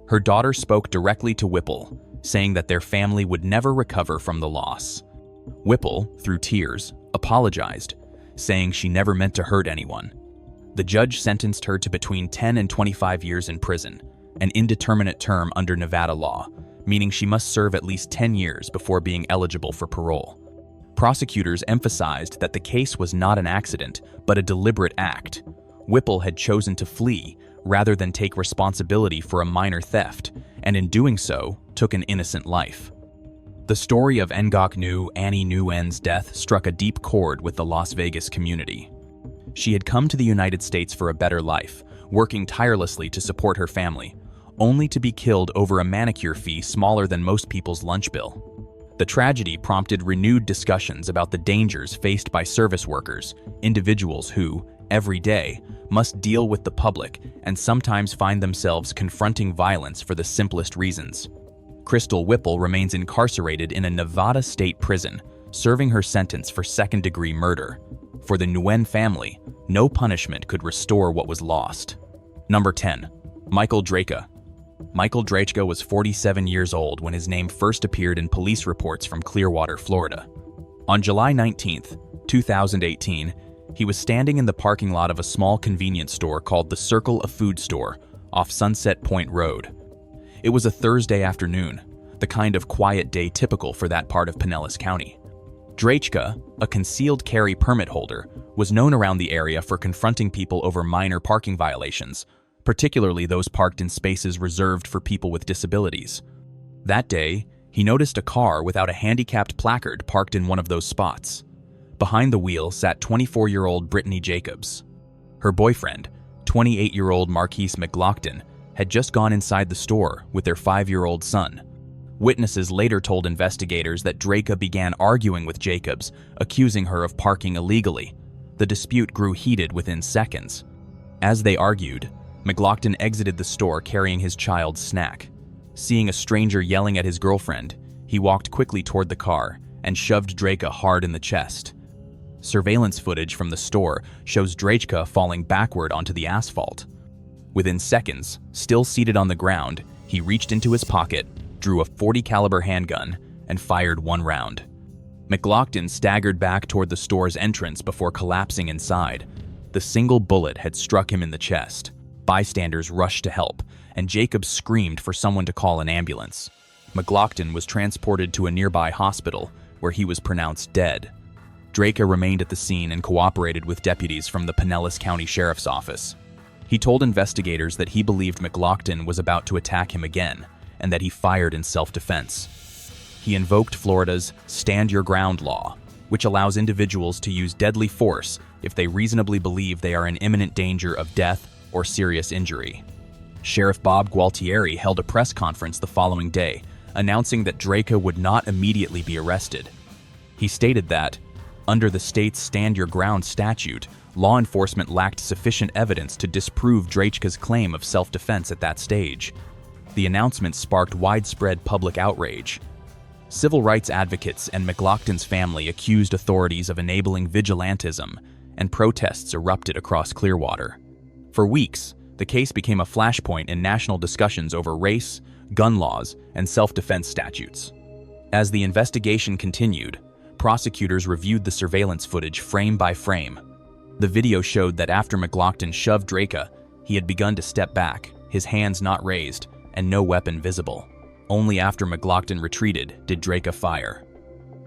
Speaker 1: Her daughter spoke directly to Whipple, saying that their family would never recover from the loss. Whipple, through tears, apologized, saying she never meant to hurt anyone. The judge sentenced her to between 10 and 25 years in prison, an indeterminate term under Nevada law, meaning she must serve at least 10 years before being eligible for parole. Prosecutors emphasized that the case was not an accident, but a deliberate act. Whipple had chosen to flee rather than take responsibility for a minor theft, and in doing so, took an innocent life. The story of Ngoc Nu Annie Nguyen's death struck a deep chord with the Las Vegas community. She had come to the United States for a better life, working tirelessly to support her family, only to be killed over a manicure fee smaller than most people's lunch bill. The tragedy prompted renewed discussions about the dangers faced by service workers, individuals who, every day, must deal with the public and sometimes find themselves confronting violence for the simplest reasons. Crystal Whipple remains incarcerated in a Nevada state prison, serving her sentence for second-degree murder. For the Nguyen family, no punishment could restore what was lost. Number 10. Michael Drejka. Michael Drejka was 47 years old when his name first appeared in police reports from Clearwater, Florida. On July 19, 2018, he was standing in the parking lot of a small convenience store called the Circle, a food store, off Sunset Point Road. It was a Thursday afternoon, the kind of quiet day typical for that part of Pinellas County. Drejka, a concealed carry permit holder, was known around the area for confronting people over minor parking violations, particularly those parked in spaces reserved for people with disabilities. That day, he noticed a car without a handicapped placard parked in one of those spots. Behind the wheel sat 24-year-old Brittany Jacobs. Her boyfriend, 28-year-old Marquise McLaughlin, had just gone inside the store with their 5-year-old son. Witnesses later told investigators that Drejka began arguing with Jacobs, accusing her of parking illegally. The dispute grew heated within seconds. As they argued, McLaughlin exited the store carrying his child's snack. Seeing a stranger yelling at his girlfriend, he walked quickly toward the car and shoved Drejka hard in the chest. Surveillance footage from the store shows Drejka falling backward onto the asphalt. Within seconds, still seated on the ground, he reached into his pocket, drew a .40 caliber handgun, and fired one round. McLaughlin staggered back toward the store's entrance before collapsing inside. The single bullet had struck him in the chest. Bystanders rushed to help, and Jacobs screamed for someone to call an ambulance. McLaughlin was transported to a nearby hospital, where he was pronounced dead. Drejka remained at the scene and cooperated with deputies from the Pinellas County Sheriff's Office. He told investigators that he believed McLaughlin was about to attack him again, and that he fired in self-defense. He invoked Florida's Stand Your Ground law, which allows individuals to use deadly force if they reasonably believe they are in imminent danger of death or serious injury. Sheriff Bob Gualtieri held a press conference the following day, announcing that Drejka would not immediately be arrested. He stated that, under the state's Stand Your Ground statute, law enforcement lacked sufficient evidence to disprove Drejka's claim of self-defense at that stage. The announcement sparked widespread public outrage. Civil rights advocates and McLaughlin's family accused authorities of enabling vigilantism, and protests erupted across Clearwater. For weeks, the case became a flashpoint in national discussions over race, gun laws, and self-defense statutes. As the investigation continued, prosecutors reviewed the surveillance footage frame by frame. The video showed that after McLaughlin shoved Drejka, he had begun to step back, his hands not raised, and no weapon visible. Only after McLaughlin retreated did Drejka fire.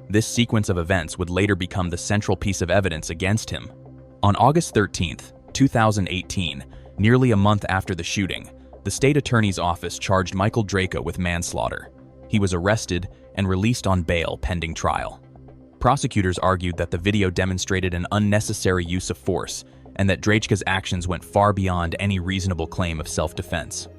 Speaker 1: This sequence of events would later become the central piece of evidence against him. On August 13, 2018, nearly a month after the shooting, the state attorney's office charged Michael Drejka with manslaughter. He was arrested and released on bail pending trial. Prosecutors argued that the video demonstrated an unnecessary use of force and that Drejka's actions went far beyond any reasonable claim of self-defense.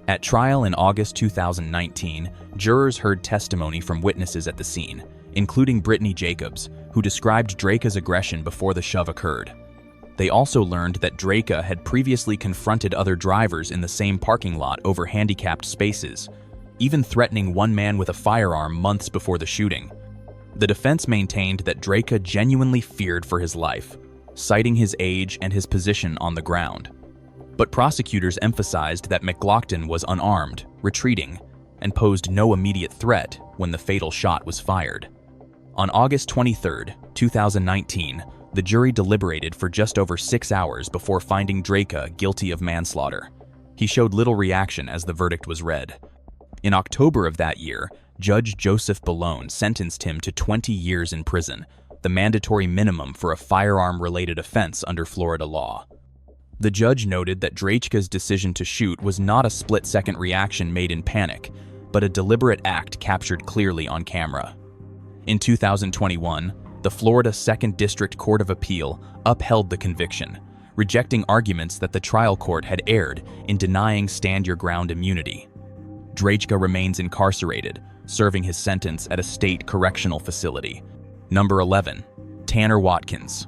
Speaker 1: At trial in August 2019, jurors heard testimony from witnesses at the scene, including Brittany Jacobs, who described Drejka's aggression before the shove occurred. They also learned that Drejka had previously confronted other drivers in the same parking lot over handicapped spaces, even threatening one man with a firearm months before the shooting. The defense maintained that Drejka genuinely feared for his life, citing his age and his position on the ground. But prosecutors emphasized that McLaughlin was unarmed, retreating, and posed no immediate threat when the fatal shot was fired. On August 23, 2019, the jury deliberated for just over 6 hours before finding Drejka guilty of manslaughter. He showed little reaction as the verdict was read. In October of that year, Judge Joseph Ballone sentenced him to 20 years in prison, the mandatory minimum for a firearm-related offense under Florida law. The judge noted that Drejka's decision to shoot was not a split-second reaction made in panic, but a deliberate act captured clearly on camera. In 2021, the Florida 2nd District Court of Appeal upheld the conviction, rejecting arguments that the trial court had erred in denying Stand Your Ground immunity. Drejka remains incarcerated, serving his sentence at a state correctional facility. Number 11. Tanner Watkins.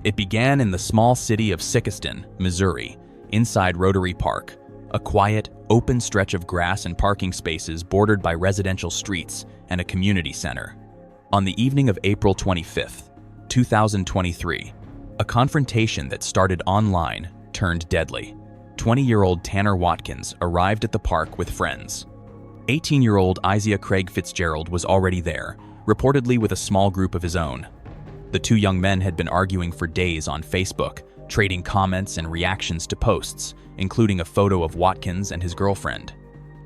Speaker 1: It began in the small city of Sikeston, Missouri, inside Rotary Park, a quiet, open stretch of grass and parking spaces bordered by residential streets and a community center. On the evening of April 25, 2023, A confrontation that started online turned deadly. 20-year-old Tanner Watkins arrived at the park with friends. 18-year-old Isaiah Craig Fitzgerald was already there, reportedly with a small group of his own. The two young men had been arguing for days on Facebook, trading comments and reactions to posts, including a photo of Watkins and his girlfriend.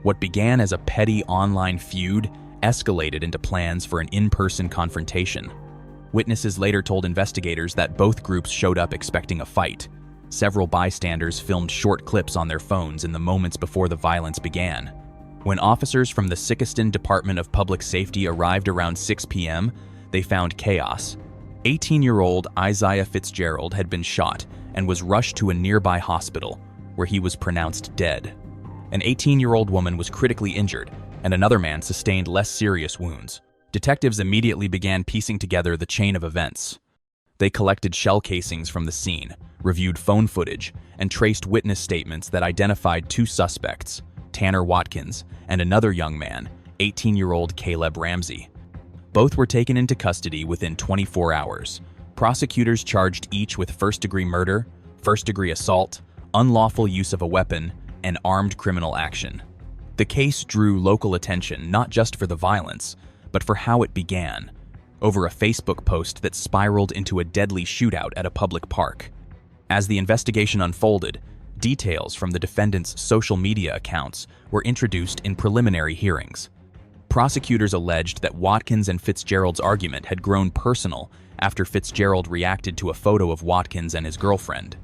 Speaker 1: What began as a petty online feud escalated into plans for an in-person confrontation. Witnesses later told investigators that both groups showed up expecting a fight. Several bystanders filmed short clips on their phones in the moments before the violence began. When officers from the Sikeston Department of Public Safety arrived around 6 p.m., they found chaos. 18-year-old Isaiah Fitzgerald had been shot and was rushed to a nearby hospital, where he was pronounced dead. An 18-year-old woman was critically injured, and another man sustained less serious wounds. Detectives immediately began piecing together the chain of events. They collected shell casings from the scene, reviewed phone footage, and traced witness statements that identified two suspects, Tanner Watkins and another young man, 18-year-old Caleb Ramsey. Both were taken into custody within 24 hours. Prosecutors charged each with first-degree murder, first-degree assault, unlawful use of a weapon, and armed criminal action. The case drew local attention not just for the violence, but for how it began, over a Facebook post that spiraled into a deadly shootout at a public park. As the investigation unfolded, details from the defendants' social media accounts were introduced in preliminary hearings. Prosecutors alleged that Watkins and Fitzgerald's argument had grown personal after Fitzgerald reacted to a photo of Watkins and his girlfriend.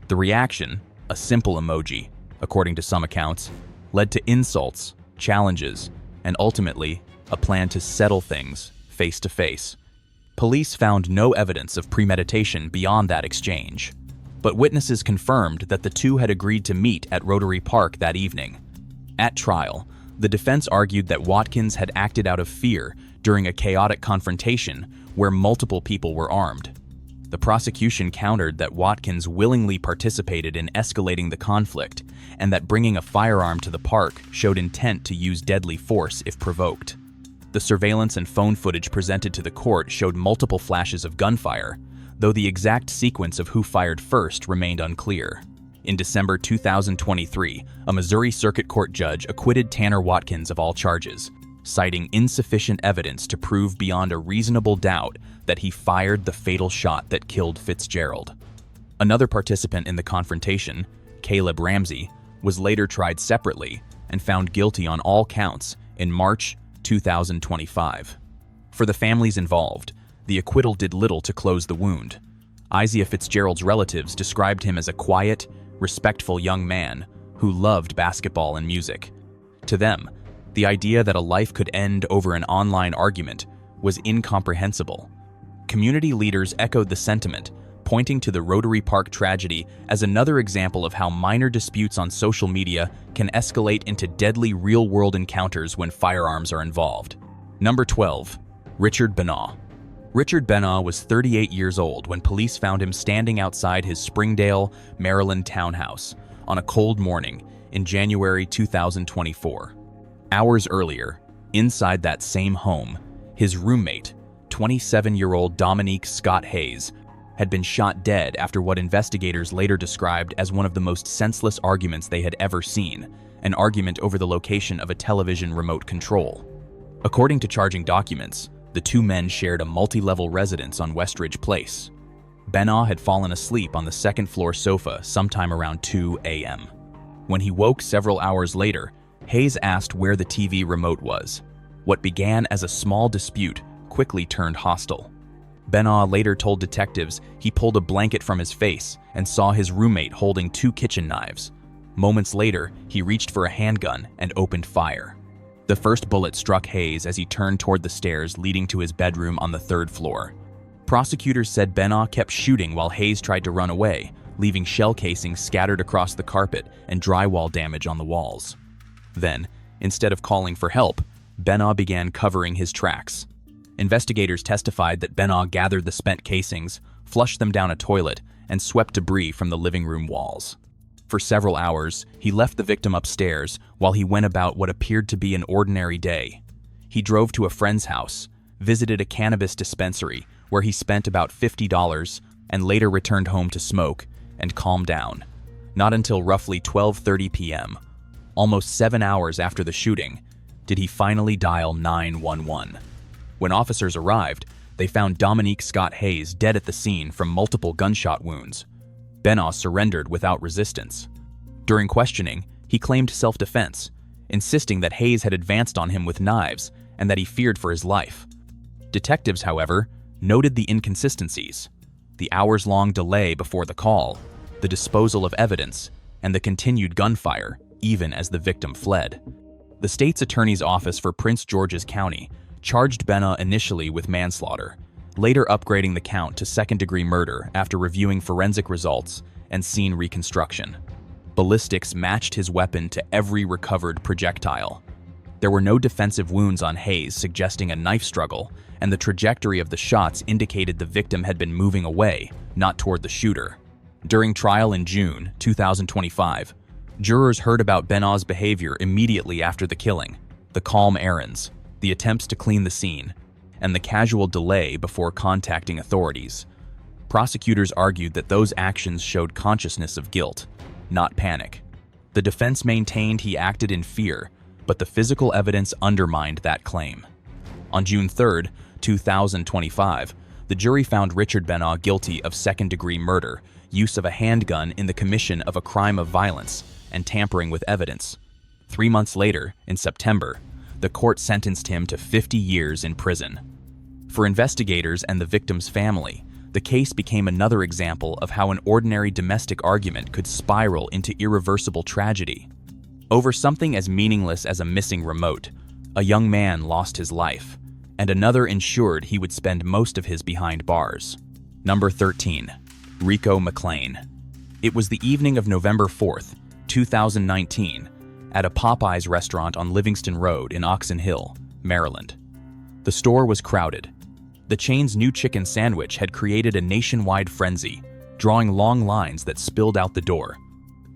Speaker 1: The reaction, a simple emoji, according to some accounts, led to insults, challenges, and ultimately, a plan to settle things face to face. Police found no evidence of premeditation beyond that exchange, but witnesses confirmed that the two had agreed to meet at Rotary Park that evening. At trial, the defense argued that Watkins had acted out of fear during a chaotic confrontation where multiple people were armed. The prosecution countered that Watkins willingly participated in escalating the conflict and that bringing a firearm to the park showed intent to use deadly force if provoked. The surveillance and phone footage presented to the court showed multiple flashes of gunfire, though the exact sequence of who fired first remained unclear. In December 2023, a Missouri Circuit Court judge acquitted Tanner Watkins of all charges, citing insufficient evidence to prove beyond a reasonable doubt that he fired the fatal shot that killed Fitzgerald. Another participant in the confrontation, Caleb Ramsey, was later tried separately and found guilty on all counts in March 2025. For the families involved, the acquittal did little to close the wound. Isaiah Fitzgerald's relatives described him as a quiet, respectful young man who loved basketball and music. To them, the idea that a life could end over an online argument was incomprehensible. Community leaders echoed the sentiment, pointing to the Rotary Park tragedy as another example of how minor disputes on social media can escalate into deadly real-world encounters when firearms are involved. Number 12. Richard Benaw. Richard Benaw was 38 years old when police found him standing outside his Springdale, Maryland townhouse on a cold morning in January 2024. Hours earlier, inside that same home, his roommate, 27-year-old Dominique Scott Hayes, had been shot dead after what investigators later described as one of the most senseless arguments they had ever seen, an argument over the location of a television remote control. According to charging documents, the two men shared a multi-level residence on Westridge Place. Benaw had fallen asleep on the second-floor sofa sometime around 2 a.m. When he woke several hours later, Hayes asked where the TV remote was. What began as a small dispute quickly turned hostile. Benaw later told detectives he pulled a blanket from his face and saw his roommate holding two kitchen knives. Moments later, he reached for a handgun and opened fire. The first bullet struck Hayes as he turned toward the stairs leading to his bedroom on the third floor. Prosecutors said Benaw kept shooting while Hayes tried to run away, leaving shell casings scattered across the carpet and drywall damage on the walls. Then, instead of calling for help, Benaw began covering his tracks. Investigators testified that Benaw gathered the spent casings, flushed them down a toilet, and swept debris from the living room walls. For several hours, he left the victim upstairs while he went about what appeared to be an ordinary day. He drove to a friend's house, visited a cannabis dispensary where he spent about $50, and later returned home to smoke and calm down. Not until roughly 12:30 p.m., almost 7 hours after the shooting, did he finally dial 911. When officers arrived, they found Dominique Scott Hayes dead at the scene from multiple gunshot wounds. Benaz surrendered without resistance. During questioning, he claimed self-defense, insisting that Hayes had advanced on him with knives and that he feared for his life. Detectives, however, noted the inconsistencies: the hours-long delay before the call, the disposal of evidence, and the continued gunfire, even as the victim fled. The state's attorney's office for Prince George's County charged Benaz initially with manslaughter, later upgrading the count to second-degree murder after reviewing forensic results and scene reconstruction. Ballistics matched his weapon to every recovered projectile. There were no defensive wounds on Hayes, suggesting a knife struggle, and the trajectory of the shots indicated the victim had been moving away, not toward the shooter. During trial in June 2025, jurors heard about Benaz's behavior immediately after the killing: the calm errands, the attempts to clean the scene, and the casual delay before contacting authorities. Prosecutors argued that those actions showed consciousness of guilt, not panic. The defense maintained he acted in fear, but the physical evidence undermined that claim. On June 3, 2025, the jury found Richard Benaz guilty of second-degree murder, use of a handgun in the commission of a crime of violence, and tampering with evidence. 3 months later, in September, the court sentenced him to 50 years in prison. For investigators and the victim's family, the case became another example of how an ordinary domestic argument could spiral into irreversible tragedy. Over something as meaningless as a missing remote, a young man lost his life, and another ensured he would spend most of his behind bars. Number 13. Rico McLean. It was the evening of November 4th, 2019, at a Popeyes restaurant on Livingston Road in Oxon Hill, Maryland. The store was crowded. The chain's new chicken sandwich had created a nationwide frenzy, drawing long lines that spilled out the door.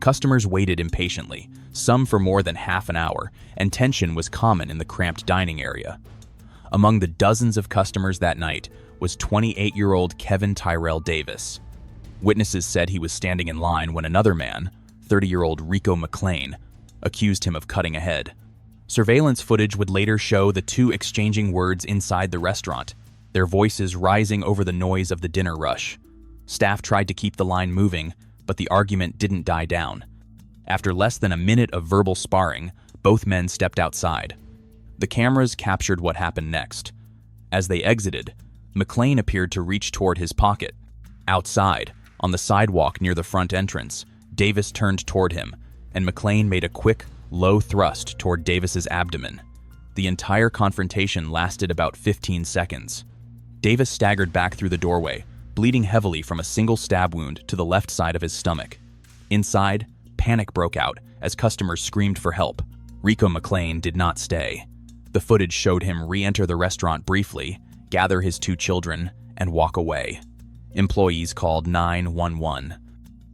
Speaker 1: Customers waited impatiently, some for more than half an hour, and tension was common in the cramped dining area. Among the dozens of customers that night was 28-year-old Kevin Tyrell Davis. Witnesses said he was standing in line when another man, 30-year-old Rico McLean, accused him of cutting ahead. Surveillance footage would later show the two exchanging words inside the restaurant, their voices rising over the noise of the dinner rush. Staff tried to keep the line moving, but the argument didn't die down. After less than a minute of verbal sparring, both men stepped outside. The cameras captured what happened next. As they exited, McLean appeared to reach toward his pocket. Outside, on the sidewalk near the front entrance, Davis turned toward him, and McLean made a quick, low thrust toward Davis's abdomen. The entire confrontation lasted about 15 seconds. Davis staggered back through the doorway, bleeding heavily from a single stab wound to the left side of his stomach. Inside, panic broke out as customers screamed for help. Rico McLean did not stay. The footage showed him re-enter the restaurant briefly, gather his two children, and walk away. Employees called 911.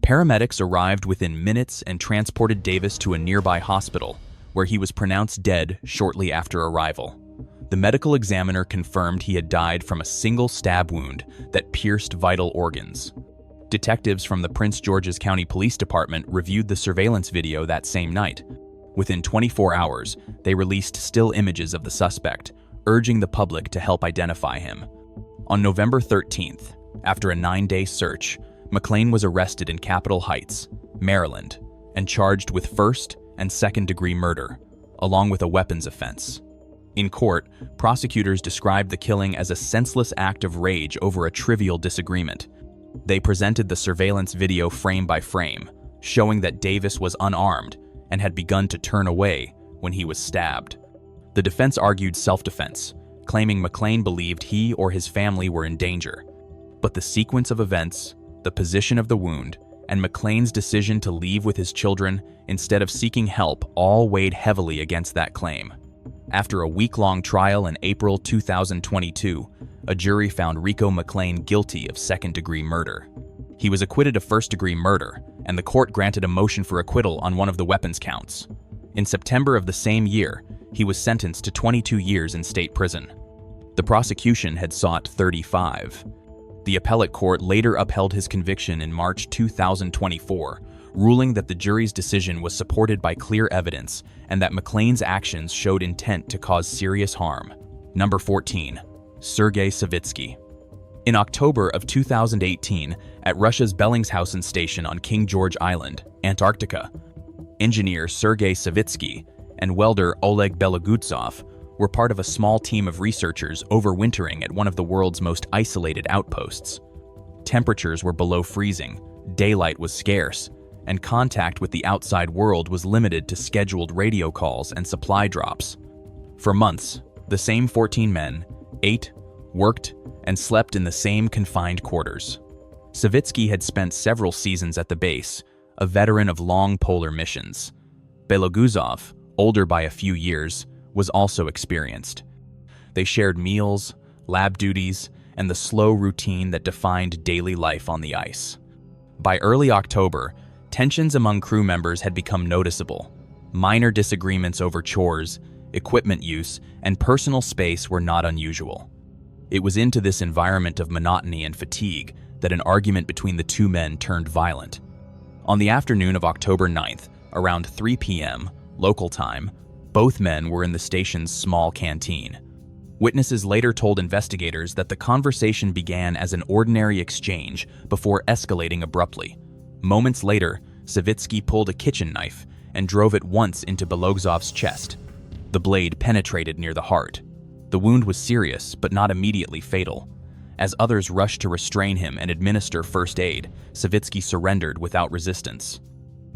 Speaker 1: Paramedics arrived within minutes and transported Davis to a nearby hospital, where he was pronounced dead shortly after arrival. The medical examiner confirmed he had died from a single stab wound that pierced vital organs. Detectives from the Prince George's County Police Department reviewed the surveillance video that same night. Within 24 hours, they released still images of the suspect, urging the public to help identify him. On November 13th, after a 9-day search, McLean was arrested in Capitol Heights, Maryland, and charged with first and second-degree murder, along with a weapons offense. In court, prosecutors described the killing as a senseless act of rage over a trivial disagreement. They presented the surveillance video frame by frame, showing that Davis was unarmed and had begun to turn away when he was stabbed. The defense argued self-defense, claiming McLean believed he or his family were in danger. But the sequence of events, the position of the wound, and McLean's decision to leave with his children instead of seeking help all weighed heavily against that claim. After a week-long trial in April 2022, a jury found Rico McLean guilty of second-degree murder. He was acquitted of first-degree murder, and the court granted a motion for acquittal on one of the weapons counts. In September of the same year, he was sentenced to 22 years in state prison. The prosecution had sought 35. The appellate court later upheld his conviction in March 2024, ruling that the jury's decision was supported by clear evidence and that McLean's actions showed intent to cause serious harm. Number 14. Sergei Savitsky. In October of 2018, at Russia's Bellingshausen station on King George Island, Antarctica, engineer Sergei Savitsky and welder Oleg Belogutsov were part of a small team of researchers overwintering at one of the world's most isolated outposts. Temperatures were below freezing, daylight was scarce, and contact with the outside world was limited to scheduled radio calls and supply drops. For months, the same 14 men ate, worked, and slept in the same confined quarters. Savitsky had spent several seasons at the base, a veteran of long polar missions. Belogutsov, older by a few years, was also experienced. They shared meals, lab duties, and the slow routine that defined daily life on the ice. By early October, tensions among crew members had become noticeable. Minor disagreements over chores, equipment use, and personal space were not unusual. It was into this environment of monotony and fatigue that an argument between the two men turned violent. On the afternoon of October 9th, around 3 p.m. local time, both men were in the station's small canteen. Witnesses later told investigators that the conversation began as an ordinary exchange before escalating abruptly. Moments later, Savitsky pulled a kitchen knife and drove it once into Belogutsov's chest. The blade penetrated near the heart. The wound was serious, but not immediately fatal. As others rushed to restrain him and administer first aid, Savitsky surrendered without resistance.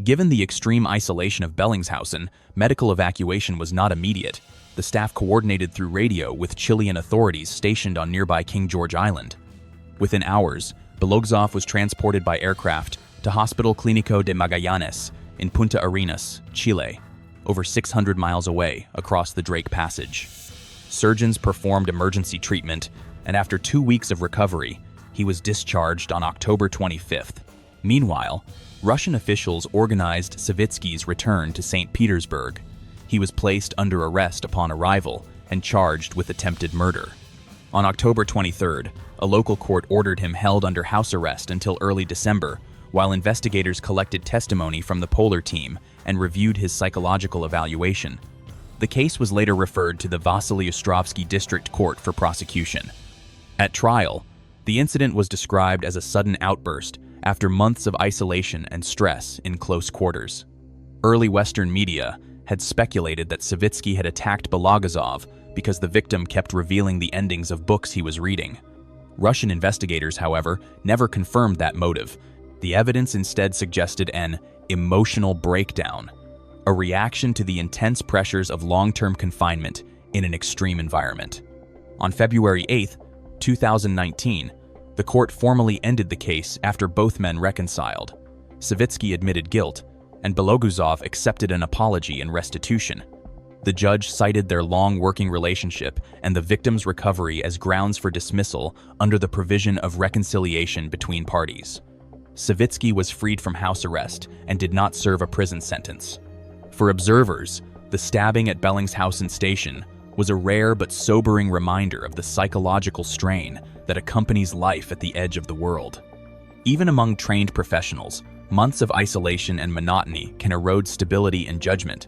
Speaker 1: Given the extreme isolation of Bellingshausen, medical evacuation was not immediate. The staff coordinated through radio with Chilean authorities stationed on nearby King George Island. Within hours, Belogutsov was transported by aircraft to Hospital Clínico de Magallanes in Punta Arenas, Chile, over 600 miles away across the Drake Passage. Surgeons performed emergency treatment, and after 2 weeks of recovery, he was discharged on October 25th. Meanwhile, Russian officials organized Savitsky's return to St. Petersburg. He was placed under arrest upon arrival and charged with attempted murder. On October 23rd, a local court ordered him held under house arrest until early December, while investigators collected testimony from the polar team and reviewed his psychological evaluation. The case was later referred to the Vasily Ostrovsky District Court for prosecution. At trial, the incident was described as a sudden outburst after months of isolation and stress in close quarters. Early Western media had speculated that Savitsky had attacked Belogutsov because the victim kept revealing the endings of books he was reading. Russian investigators, however, never confirmed that motive. The evidence instead suggested an emotional breakdown, a reaction to the intense pressures of long-term confinement in an extreme environment. On February 8, 2019, the court formally ended the case after both men reconciled. Savitsky admitted guilt, and Belogutsov accepted an apology and restitution. The judge cited their long working relationship and the victim's recovery as grounds for dismissal under the provision of reconciliation between parties. Savitsky was freed from house arrest and did not serve a prison sentence. For observers, the stabbing at Bellingshausen Station was a rare but sobering reminder of the psychological strain that accompanies life at the edge of the world. Even among trained professionals, months of isolation and monotony can erode stability and judgment.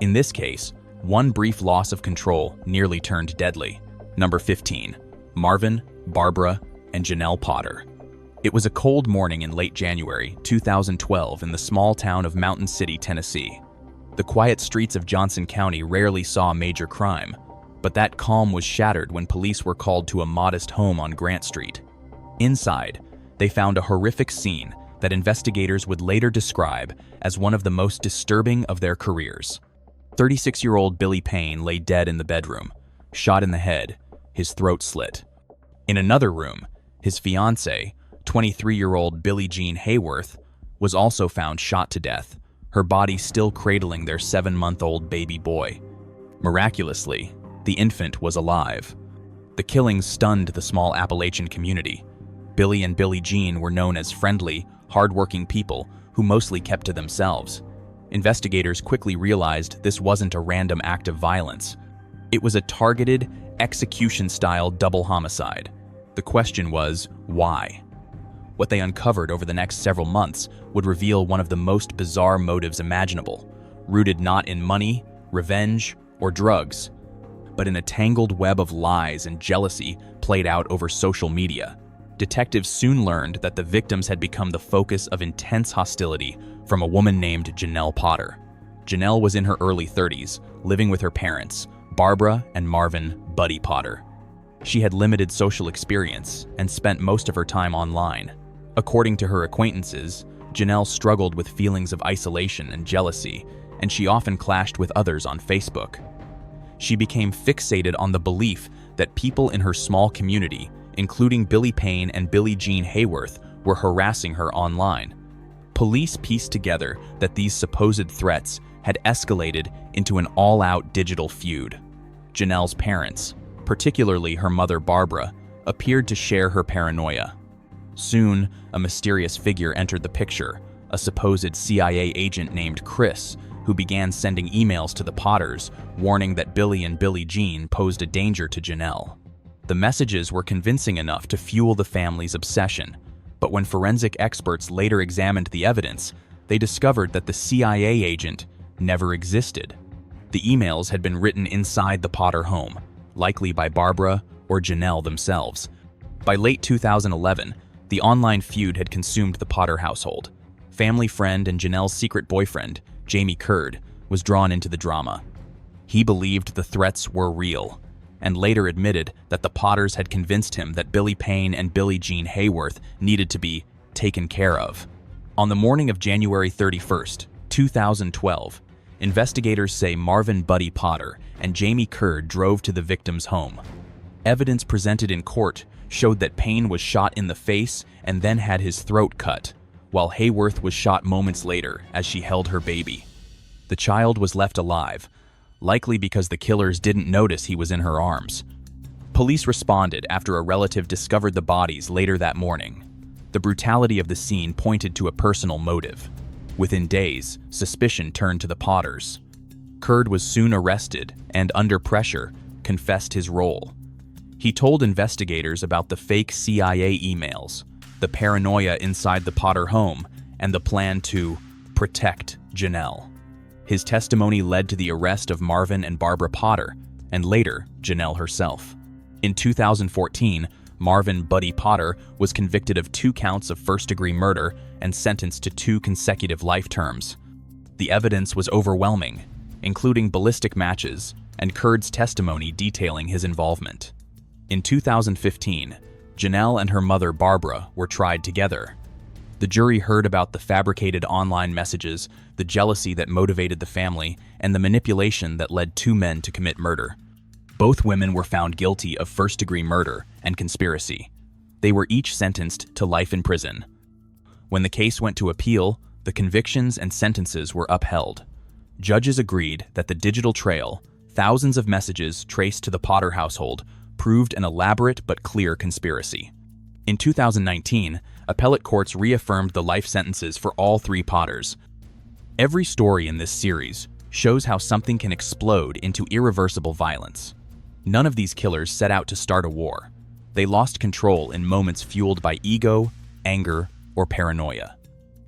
Speaker 1: In this case, one brief loss of control nearly turned deadly. Number 15. Marvin, Barbara, and Janelle Potter. It was a cold morning in late January 2012 in the small town of Mountain City, Tennessee. The quiet streets of Johnson County rarely saw major crime, but that calm was shattered when police were called to a modest home on Grant Street. Inside, they found a horrific scene that investigators would later describe as one of the most disturbing of their careers. 36-year-old Billy Payne lay dead in the bedroom, shot in the head, his throat slit. In another room, his fiancée, 23-year-old Billie Jean Hayworth, was also found shot to death, her body still cradling their 7-month-old baby boy. Miraculously, the infant was alive. The killings stunned the small Appalachian community. Billy and Billie Jean were known as friendly, hard-working people who mostly kept to themselves. Investigators quickly realized this wasn't a random act of violence. It was a targeted, execution-style double homicide. The question was, Why? What they uncovered over the next several months would reveal one of the most bizarre motives imaginable, rooted not in money, revenge, or drugs, but in a tangled web of lies and jealousy played out over social media. Detectives soon learned that the victims had become the focus of intense hostility from a woman named Janelle Potter. Janelle was in her early 30s, living with her parents, Barbara and Marvin "Buddy" Potter. She had limited social experience and spent most of her time online. According to her acquaintances, Janelle struggled with feelings of isolation and jealousy, and she often clashed with others on Facebook. She became fixated on the belief that people in her small community, including Billy Payne and Billie Jean Hayworth, were harassing her online. Police pieced together that these supposed threats had escalated into an all-out digital feud. Janelle's parents, particularly her mother Barbara, appeared to share her paranoia. Soon, a mysterious figure entered the picture, a supposed CIA agent named Chris, who began sending emails to the Potters, warning that Billy and Billie Jean posed a danger to Janelle. The messages were convincing enough to fuel the family's obsession, but when forensic experts later examined the evidence, they discovered that the CIA agent never existed. The emails had been written inside the Potter home, likely by Barbara or Janelle themselves. By late 2011, the online feud had consumed the Potter household. Family friend and Janelle's secret boyfriend, Jamie Curd, was drawn into the drama. He believed the threats were real, and later admitted that the Potters had convinced him that Billy Payne and Billie Jean Hayworth needed to be taken care of. On the morning of January 31st, 2012, investigators say Marvin "Buddy" Potter and Jamie Curd drove to the victim's home. Evidence presented in court showed that Payne was shot in the face and then had his throat cut, while Hayworth was shot moments later as she held her baby. The child was left alive, likely because the killers didn't notice he was in her arms. Police responded after a relative discovered the bodies later that morning. The brutality of the scene pointed to a personal motive. Within days, suspicion turned to the Potters. Curd was soon arrested and, under pressure, confessed his role. He told investigators about the fake CIA emails, the paranoia inside the Potter home, and the plan to protect Janelle. His testimony led to the arrest of Marvin and Barbara Potter, and later, Janelle herself. In 2014, Marvin "Buddy" Potter was convicted of 2 counts of first-degree murder and sentenced to 2 consecutive life terms. The evidence was overwhelming, including ballistic matches and Curd's testimony detailing his involvement. In 2015, Janelle and her mother Barbara were tried together. The jury heard about the fabricated online messages, the jealousy that motivated the family, and the manipulation that led 2 men to commit murder. Both women were found guilty of first-degree murder and conspiracy. They were each sentenced to life in prison. When the case went to appeal, the convictions and sentences were upheld. Judges agreed that the digital trail, thousands of messages traced to the Potter household, proved an elaborate but clear conspiracy. In 2019, appellate courts reaffirmed the life sentences for all 3 Potters. Every story in this series shows how something can explode into irreversible violence. None of these killers set out to start a war. They lost control in moments fueled by ego, anger, or paranoia.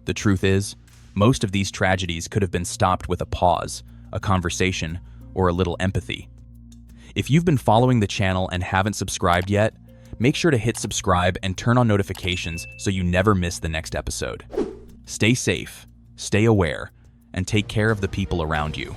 Speaker 1: The truth is, most of these tragedies could have been stopped with a pause, a conversation, or a little empathy. If you've been following the channel and haven't subscribed yet, make sure to hit subscribe and turn on notifications so you never miss the next episode. Stay safe, stay aware, and take care of the people around you.